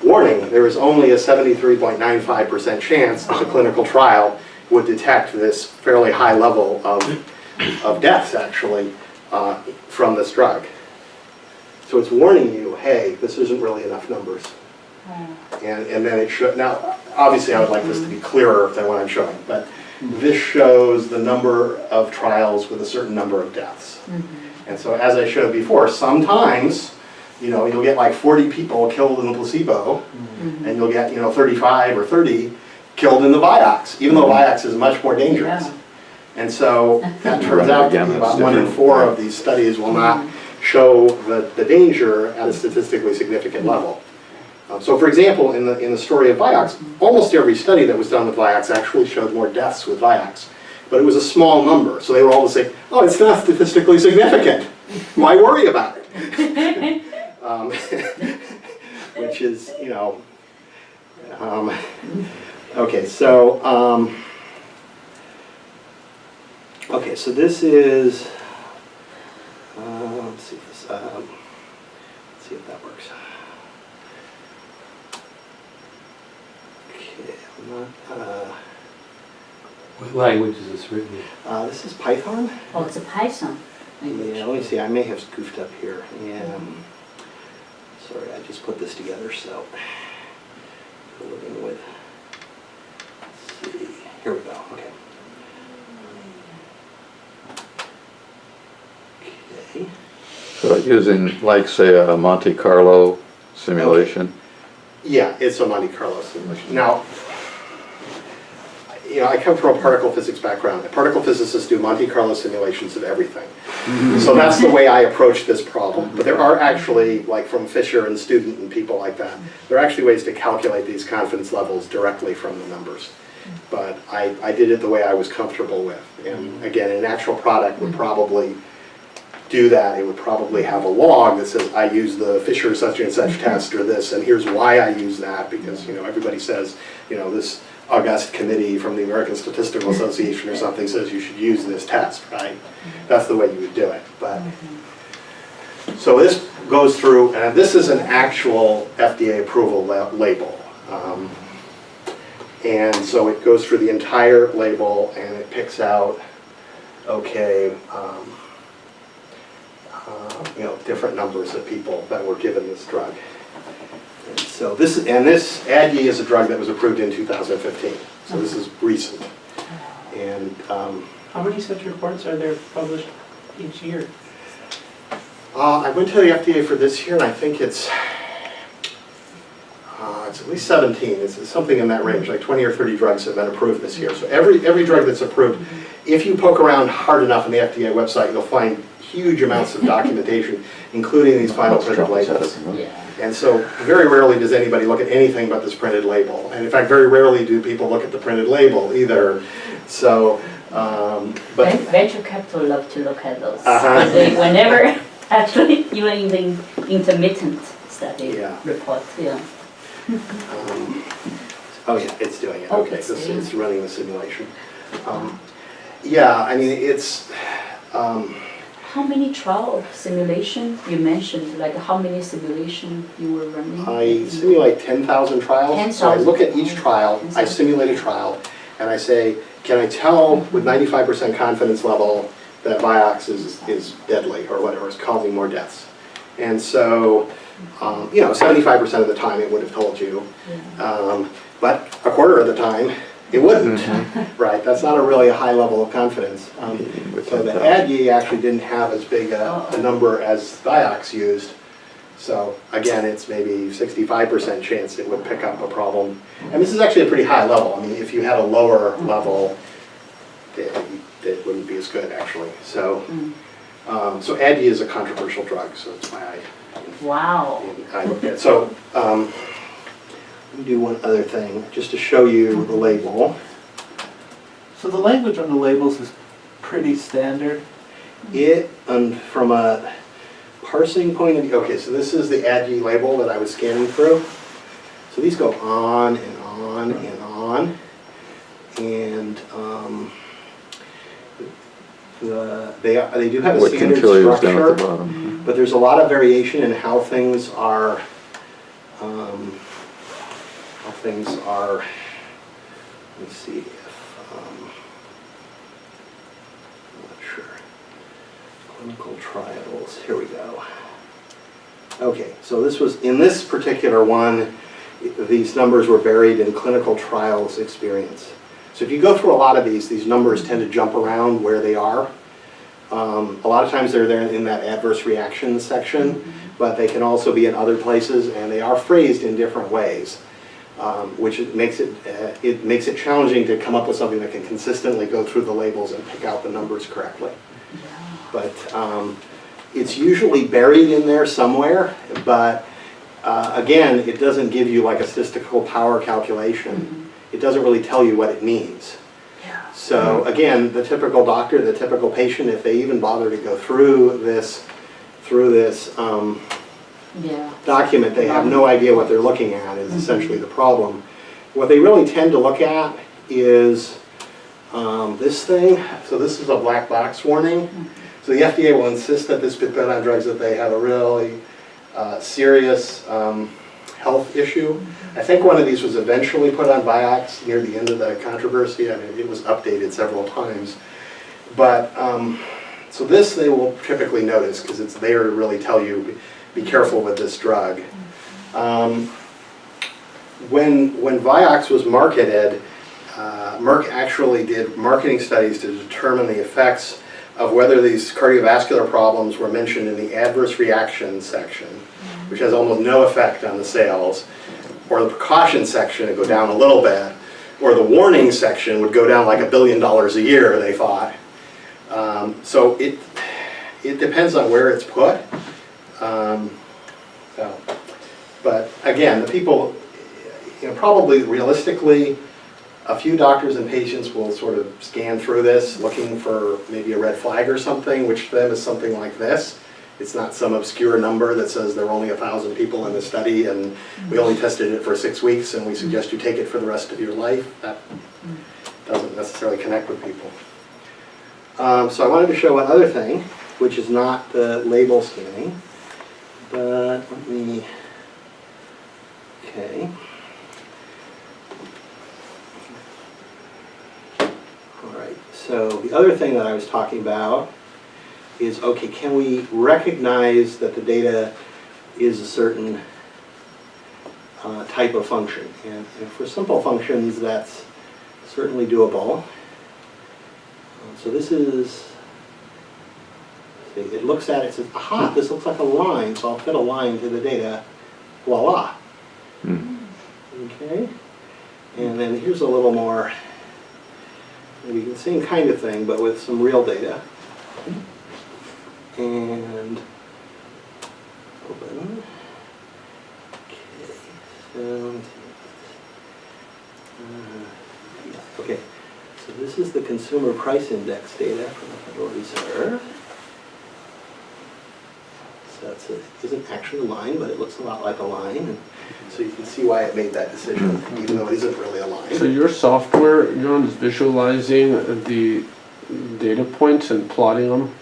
warning, there is only a 73.95% chance that the clinical trial would detect this fairly high level of deaths, actually, from this drug. So it's warning you, hey, this isn't really enough numbers. And then it should, now, obviously I would like this to be clearer than what I'm showing, but this shows the number of trials with a certain number of deaths. And so as I showed before, sometimes, you'll get like 40 people killed in the placebo, and you'll get, 35 or 30 killed in the Vioxx, even though Vioxx is much more dangerous. Yeah. And so that turns out to be about 1 in 4 of these studies will not show the danger at a statistically significant level. So for example, in the story of Vioxx, almost every study that was done with Vioxx actually showed more deaths with Vioxx. But it was a small number, so they were all to say, oh, it's not statistically significant. Why worry about it? Which is, okay, so, okay, so this is, let's see if this, let's see if that works. Okay, I'm not, What language is this written in? this is Python. Oh, it's a Python language. Yeah, let me see, I may have goofed up here. Yeah. Sorry, I just put this together, so we're living with, let's see, here we go, okay. Okay. So using, like, say, a Monte Carlo simulation. Yeah, it's a Monte Carlo simulation. Now, I come from a particle physics background. Particle physicists do Monte Carlo simulations of everything. So that's the way I approach this problem. But there are actually, like from Fisher and Student and people like that, there are actually ways to calculate these confidence levels directly from the numbers. But I did it the way I was comfortable with. And again, an actual product would probably do that. It would probably have a log that says, I use the Fisher such and such test or this, and here's why I use that, because everybody says, this august committee from the American Statistical Association or something says you should use this test, right? That's the way you would do it. But so this goes through, and this is an actual FDA approval label. And so it goes through the entire label and it picks out, okay, you know, different numbers of people that were given this drug. And so this ADGI is a drug that was approved in 2015. So this is recent. And How many such reports are there published each year? I went to the FDA for this year, and I think it's at least 17. It's something in that range, like 20 or 30 drugs have been approved this year. So every drug that's approved, if you poke around hard enough on the FDA website, you'll find huge amounts of documentation, including these final printed labels. Yeah. And so very rarely does anybody look at anything but this printed label. And in fact, very rarely do people look at the printed label either. So, but Venture capital love to look at those. Uh-huh. They, whenever, actually, even in the intermittent study Yeah. report, yeah. oh yeah, it's doing it. Oh, Okay, it's this doing is running the simulation. Yeah, I mean, it's, How many trial simulation you mentioned? Like how many simulation you were running? I simulate 10,000 trials. So I 10,000. look at each trial, I simulate a trial, and I say, can I tell with 95% confidence level that Vioxx is deadly or whatever, is causing more deaths? And so, you know, 75% of the time it would have told you, but a quarter of the time it wouldn't, right? That's not really a high level of confidence. So the ADGI actually didn't have as big a number as Vioxx used. So again, it's maybe 65% chance it would pick up a problem. And this is actually a pretty high level. I mean, if you had a lower level, it wouldn't be as good actually. So, so ADGI is a controversial drug, so that's why Wow. I look at it. So, let me do one other thing, just to show you the label. So the language on the labels is pretty standard. From a parsing point of view, okay, so this is the ADGI label that I was scanning through. So these go on and on and on. And they do have a What can standard show you is down at the structure, bottom. but there's a lot of variation in how things are, let me see if, I'm not sure. Clinical trials, here we go. Okay, so this was, in this particular one, these numbers were buried in clinical trials experience. So if you go through a lot of these numbers tend to jump around where they are. A lot of times they're there in that adverse reaction section, but they can also be in other places, and they are phrased in different ways, which makes it challenging to come up with something that can consistently go through the labels and pick out the numbers correctly. But it's usually buried in there somewhere, but again, it doesn't give you like a statistical power calculation. It doesn't really tell you what it means. So again, the typical doctor, the typical patient, if they even bother to go through this document, they have no idea what they're looking at is essentially the problem. What they really tend to look at is this thing. So this is a black box warning. So the FDA will insist that this be put on drugs that they have a really serious health issue. I think one of these was eventually put on Vioxx near the end of the controversy. I mean, it was updated several times. But, so this they will typically notice because it's there to really tell you, be careful with this drug. When Vioxx was marketed, Merck actually did marketing studies to determine the effects of whether these cardiovascular problems were mentioned in the adverse reaction section, which has almost no effect on the sales, or the precaution section would go down a little bit, or the warning section would go down like $1 billion a year, they thought. So it depends on where it's put. But again, the people, probably realistically, a few doctors and patients will sort of scan through this looking for maybe a red flag or something, which to them is something like this. It's not some obscure number that says there were only 1,000 people in the study and we only tested it for 6 weeks and we suggest you take it for the rest of your life. That doesn't necessarily connect with people. So I wanted to show one other thing, which is not the label scanning, but let me, okay. All right, so the other thing that I was talking about is, okay, can we recognize that the data is a certain type of function? And for simple functions, that's certainly doable. So this is, see, it looks at it, says, aha, this looks like a line, so I'll fit a line to the data, voila. Okay, and then here's a little more, maybe the same kind of thing, but with some real data. And open. Okay, so okay, so this is the Consumer Price Index data from the Federal Reserve. So it's isn't actually a line, but it looks a lot like a line. And so you can see why it made that decision, even though it isn't really a line. So your software, John, is visualizing the data points and plotting them?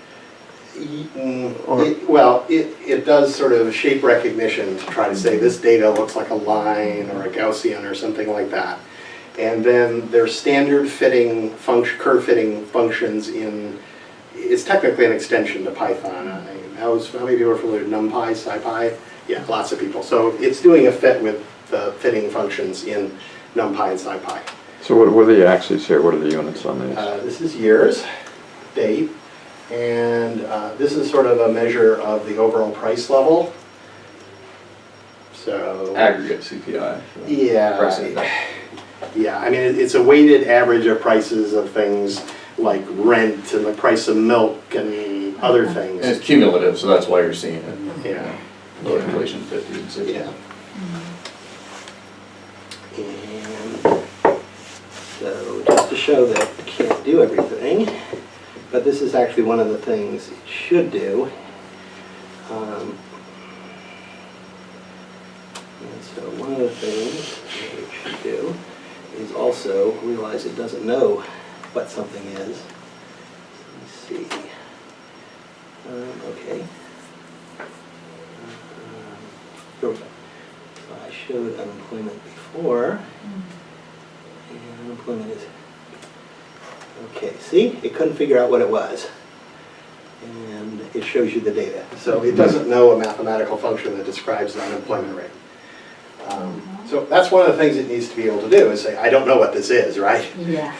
It does sort of shape recognition to try to say this data looks like a line or a Gaussian or something like that. And then there's standard fitting curve fitting functions in, it's technically an extension to Python. How many people are familiar with NumPy, SciPy? Yeah, lots of people. So it's doing a fit with the fitting functions in NumPy and SciPy. So what are the axes here? What are the units on these? This is years, date. And this is sort of a measure of the overall price level. So Aggregate CPI. yeah, Price index. yeah. I mean, it's a weighted average of prices of things like rent and the price of milk and other And things. it's cumulative, so that's why you're seeing it. Yeah, Low inflation 50 and 60. yeah. And so just to show that it can't do everything. But this is actually one of the things it should do. And so one of the things it should do is also realize it doesn't know what something is. Let me see. Okay. Here we go. So I showed unemployment before. And unemployment is, okay, see? It couldn't figure out what it was. And it shows you the data. So it doesn't know a mathematical function that describes the unemployment rate. So that's one of the things it needs to be able to do is say, I don't know what this is, right? Yeah.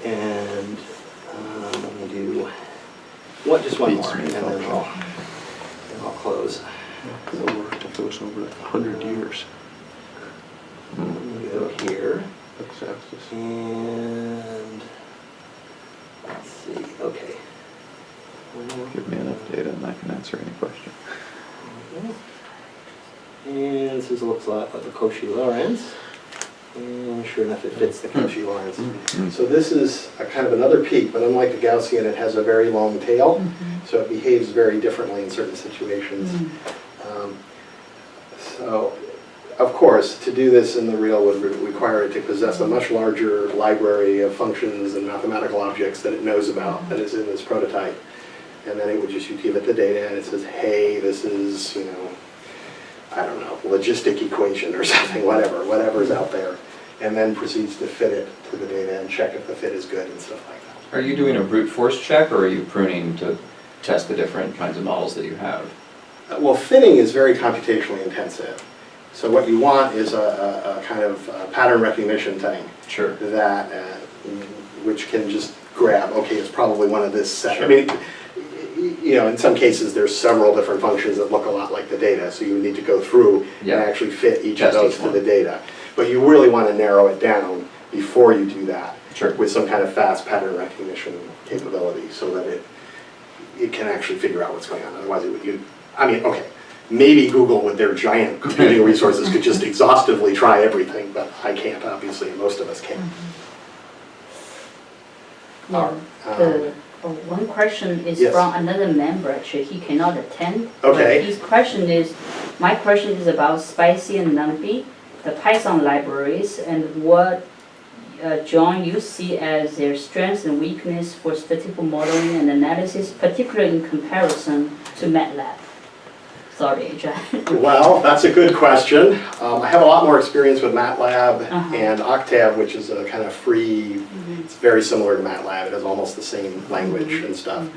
And let me do just one more, and then I'll close. If it was over 100 years. Let me go here. X-axis. And let's see, okay. Give me enough data and I can answer any question. And this looks a lot like the Cauchy-Lorentz. And sure enough, it fits the Cauchy-Lorentz. So this is a kind of another peak, but unlike the Gaussian, it has a very long tail. So it behaves very differently in certain situations. So, of course, to do this in the real would require it to possess a much larger library of functions and mathematical objects that it knows about that is in this prototype. And then it would just, you give it the data and it says, hey, this is, you know, I don't know, logistic equation or something, whatever's out there. And then proceeds to fit it to the data and check if the fit is good and stuff like that. Are you doing a brute force check, or are you pruning to test the different kinds of models that you have? Well, fitting is very computationally intensive. So what you want is a kind of pattern recognition thing. Sure. That, which can just grab, okay, it's probably one of this set. Sure. I mean, you know, in some cases there's several different functions that look a lot like the data, so you need to go through and actually fit each of those to the data. But you really want to narrow it down before you do that. Sure. With some kind of fast pattern recognition capability so that it can actually figure out what's going on. Otherwise it would, I mean, okay, maybe Google with their giant computing resources could just exhaustively try everything, but I can't, obviously, most of us can't. Yeah, the Oh, one question is Yes. from another member, actually, he cannot attend. Okay. But his question is, my question is about Spicy and NumPy, the Python libraries, and what, John, you see as their strengths and weakness for statistical modeling and analysis, particularly in comparison to MATLAB. Sorry, John. Well, that's a good question. I have a lot more experience with MATLAB Uh-huh. and Octave, which is a kind of free, it's very similar to MATLAB. It has almost the same language and stuff.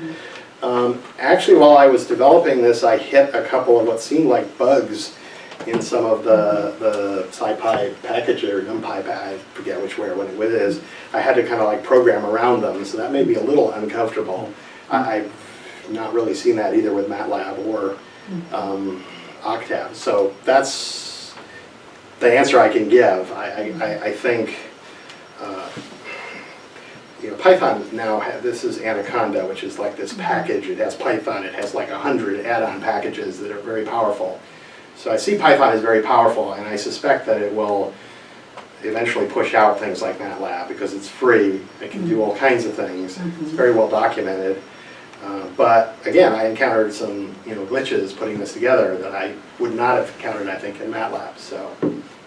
Actually, while I was developing this, I hit a couple of what seemed like bugs in some of the SciPy package or NumPy, I forget which when it is. I had to kind of like program around them, so that made me a little uncomfortable. I've not really seen that either with MATLAB or Octave. So that's the answer I can give. I think Python now this is Anaconda, which is like this package. It has Python. It has like 100 add-on packages that are very powerful. So I see Python as very powerful, and I suspect that it will eventually push out things like MATLAB because it's free. It can do all kinds of things. It's very well documented. But again, I encountered some glitches putting this together that I would not have encountered, I think, in MATLAB. So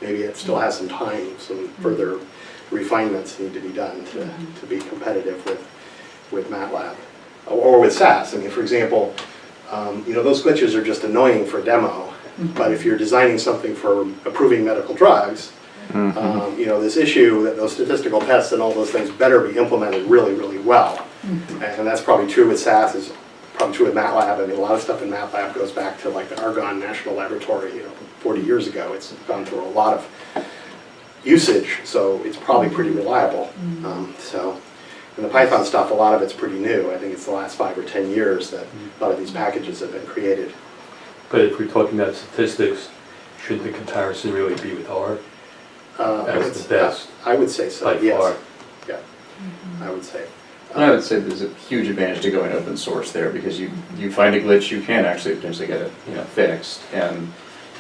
maybe it still has some time, some further refinements need to be done to be competitive with MATLAB or with SAS. I mean, for example, those glitches are just annoying for demo. But if you're designing something for approving medical drugs, this issue that those statistical tests and all those things better be implemented really, really well. And that's probably true with SAS, is probably true with MATLAB. I mean, a lot of stuff in MATLAB goes back to like the Argonne National Laboratory, 40 years ago. It's gone through a lot of usage, so it's probably pretty reliable. And the Python stuff, a lot of it's pretty new. I think it's the last 5 or 10 years that a lot of these packages have been created. But if we're talking about statistics, should the comparison really be with R as the best? I would say so, by yes. far? Yeah, I would say. And I would say there's a huge advantage to going open source there because you find a glitch, you can actually potentially get it fixed, and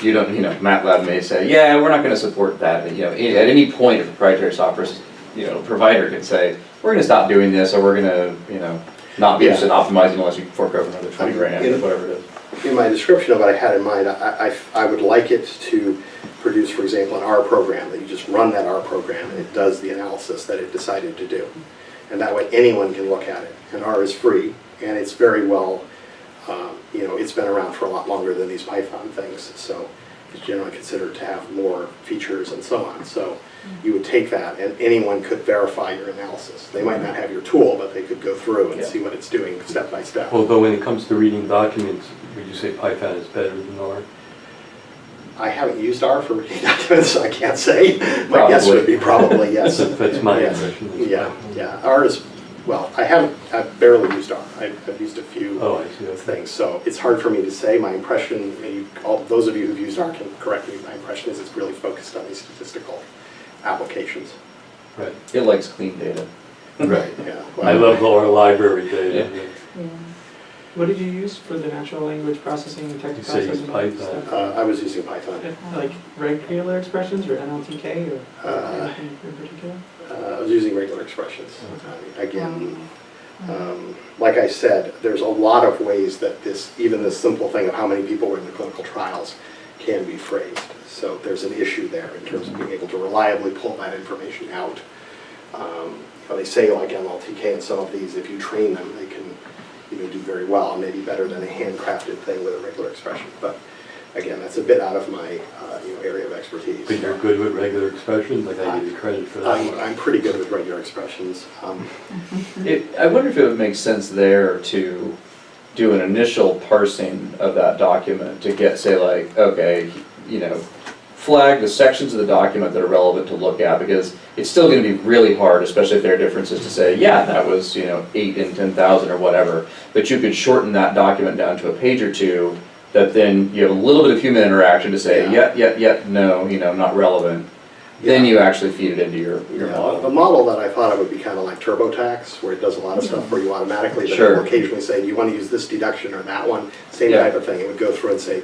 you don't MATLAB may say, yeah, we're not going to support that. At any point, a proprietary software provider can say, we're going to stop doing this, or we're going to not be interested in optimizing unless you fork over another 20 grand or whatever it is. In my description of what I had in mind, I would like it to produce, for example, an R program, that you just run that R program and it does the analysis that it decided to do. And that way anyone can look at it. And R is free, and it's very well, it's been around for a lot longer than these Python things. So it's generally considered to have more features and so on. So you would take that and anyone could verify your analysis. They might not have your tool, but they could go through and see what it's doing step by step. Although when it comes to reading documents, would you say Python is better than R? I haven't used R for reading documents, so I can't say. My guess would be probably yes. That's my Yes. impression. Yeah. R is, well, I've barely used R. I've used a few Oh, I see. Okay. things, so it's hard for me to say. My impression, maybe all those of you who've used R can correct me, my impression is it's really focused on these statistical applications. Right. It likes clean data. Right. Yeah. I love our library data. Yeah. What did you use for the natural language processing and text You say processing? Python. stuff? I was using Python. Like regular expressions or NLTK or Uh, anything in particular? I was using regular expressions. Again, like I said, there's a lot of ways that even this simple thing of how many people were in the clinical trials can be phrased. So there's an issue there in terms of being able to reliably pull that information out. They say like MLTK and some of these, if you train them, they can do very well, maybe better than a handcrafted thing with a regular expression. But again, that's a bit out of my area of expertise. But you're good with regular expressions? Like I give you credit for that. I'm pretty good with regular expressions. I wonder if it would make sense there to do an initial parsing of that document to get, say, like, okay, flag the sections of the document that are relevant to look at, because it's still going to be really hard, especially if there are differences, to say, yeah, that was 8 in 10,000 or whatever. But you could shorten that document down to a page or two. That then you have a little bit of human interaction to say, no, not relevant. Then you actually feed it into your model. The model that I thought of would be kind of like TurboTax, where it does a lot of stuff for you automatically, but it will occasionally say, do you want to use this deduction or that one? Same type of thing. It would go through and say,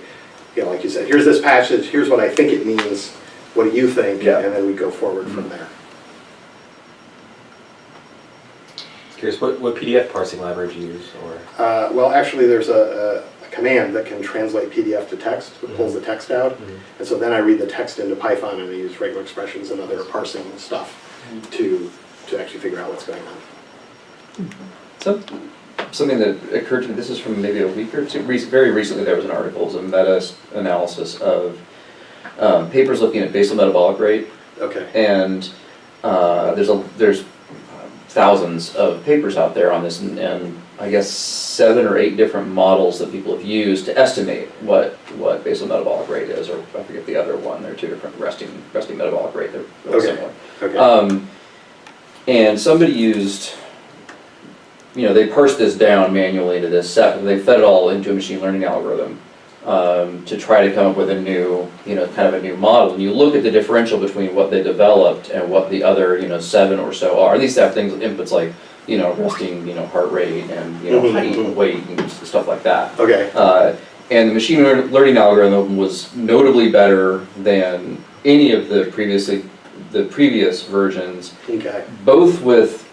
like you said, here's this passage, here's what I think it means, what do you think? And then we go forward from there. Curious, what PDF parsing library do you use, or? Well, actually, there's a command that can translate PDF to text. It pulls the text out. And so then I read the text into Python and I use regular expressions and other parsing stuff to actually figure out what's going on. So, something that occurred to me, this is from maybe a week or two, very recently there was an article, it was a meta-analysis of papers looking at basal metabolic rate. Okay. And there's thousands of papers out there on this, and I guess 7 or 8 different models that people have used to estimate what basal metabolic rate is, or I forget the other one. They're 2 different resting metabolic rate. They're really similar. Okay. And somebody used, they parsed this down manually into this set. They fed it all into a machine learning algorithm to try to come up with a new, kind of a new model. And you look at the differential between what they developed and what the other, 7 or so are. These have things, inputs like, resting, heart rate and, height and weight and stuff like that. Okay. And the machine learning algorithm was notably better than any of the previous versions, Okay. both with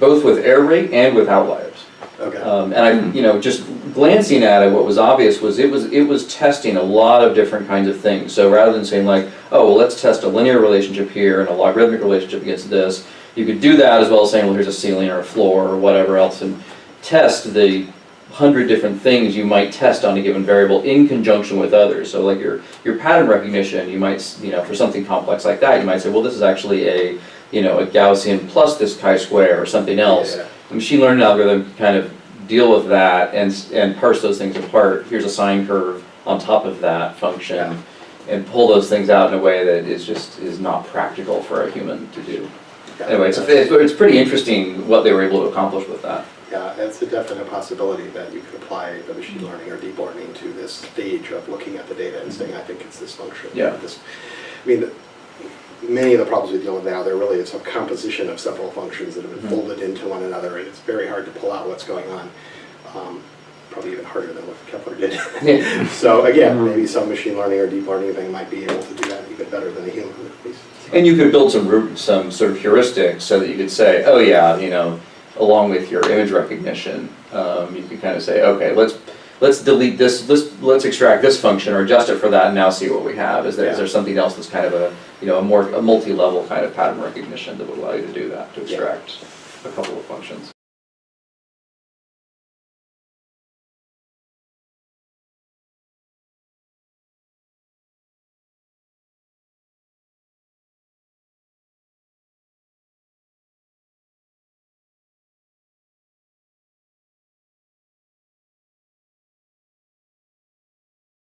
error rate and with outliers. Okay. And I, just glancing at it, what was obvious was it was testing a lot of different kinds of things. So rather than saying like, oh, well, let's test a linear relationship here and a logarithmic relationship against this, you could do that as well as saying, well, here's a ceiling or a floor or whatever else, and test the 100 different things you might test on a given variable in conjunction with others. So like your pattern recognition, you might, for something complex like that, you might say, well, this is actually a Gaussian plus this chi-square or something else. Yeah. The machine learning algorithm can kind of deal with that and parse those things apart. Here's a sine curve on top of that function, Yeah. and pull those things out in a way that is not practical for a human to do. Yeah. Anyway, it's pretty interesting what they were able to accomplish with that. Yeah, it's a definite possibility that you could apply the machine learning or deep learning to this stage of looking at the data and saying, I think it's this function. Yeah. Many of the problems we deal with now, it's a composition of several functions that have been folded into one another, and it's very hard to pull out what's going on. Probably even harder than what Kepler did. Yeah. So again, maybe some machine learning or deep learning thing might be able to do that even better than a human, at least. And you could build some sort of heuristics so that you could say, oh yeah, along with your image recognition, you could kind of say, okay, let's delete this, let's extract this function or adjust it for that, and now see what we have. Is there something else that's kind of a multi-level kind of pattern recognition that would allow you to do that, to extract a couple of functions?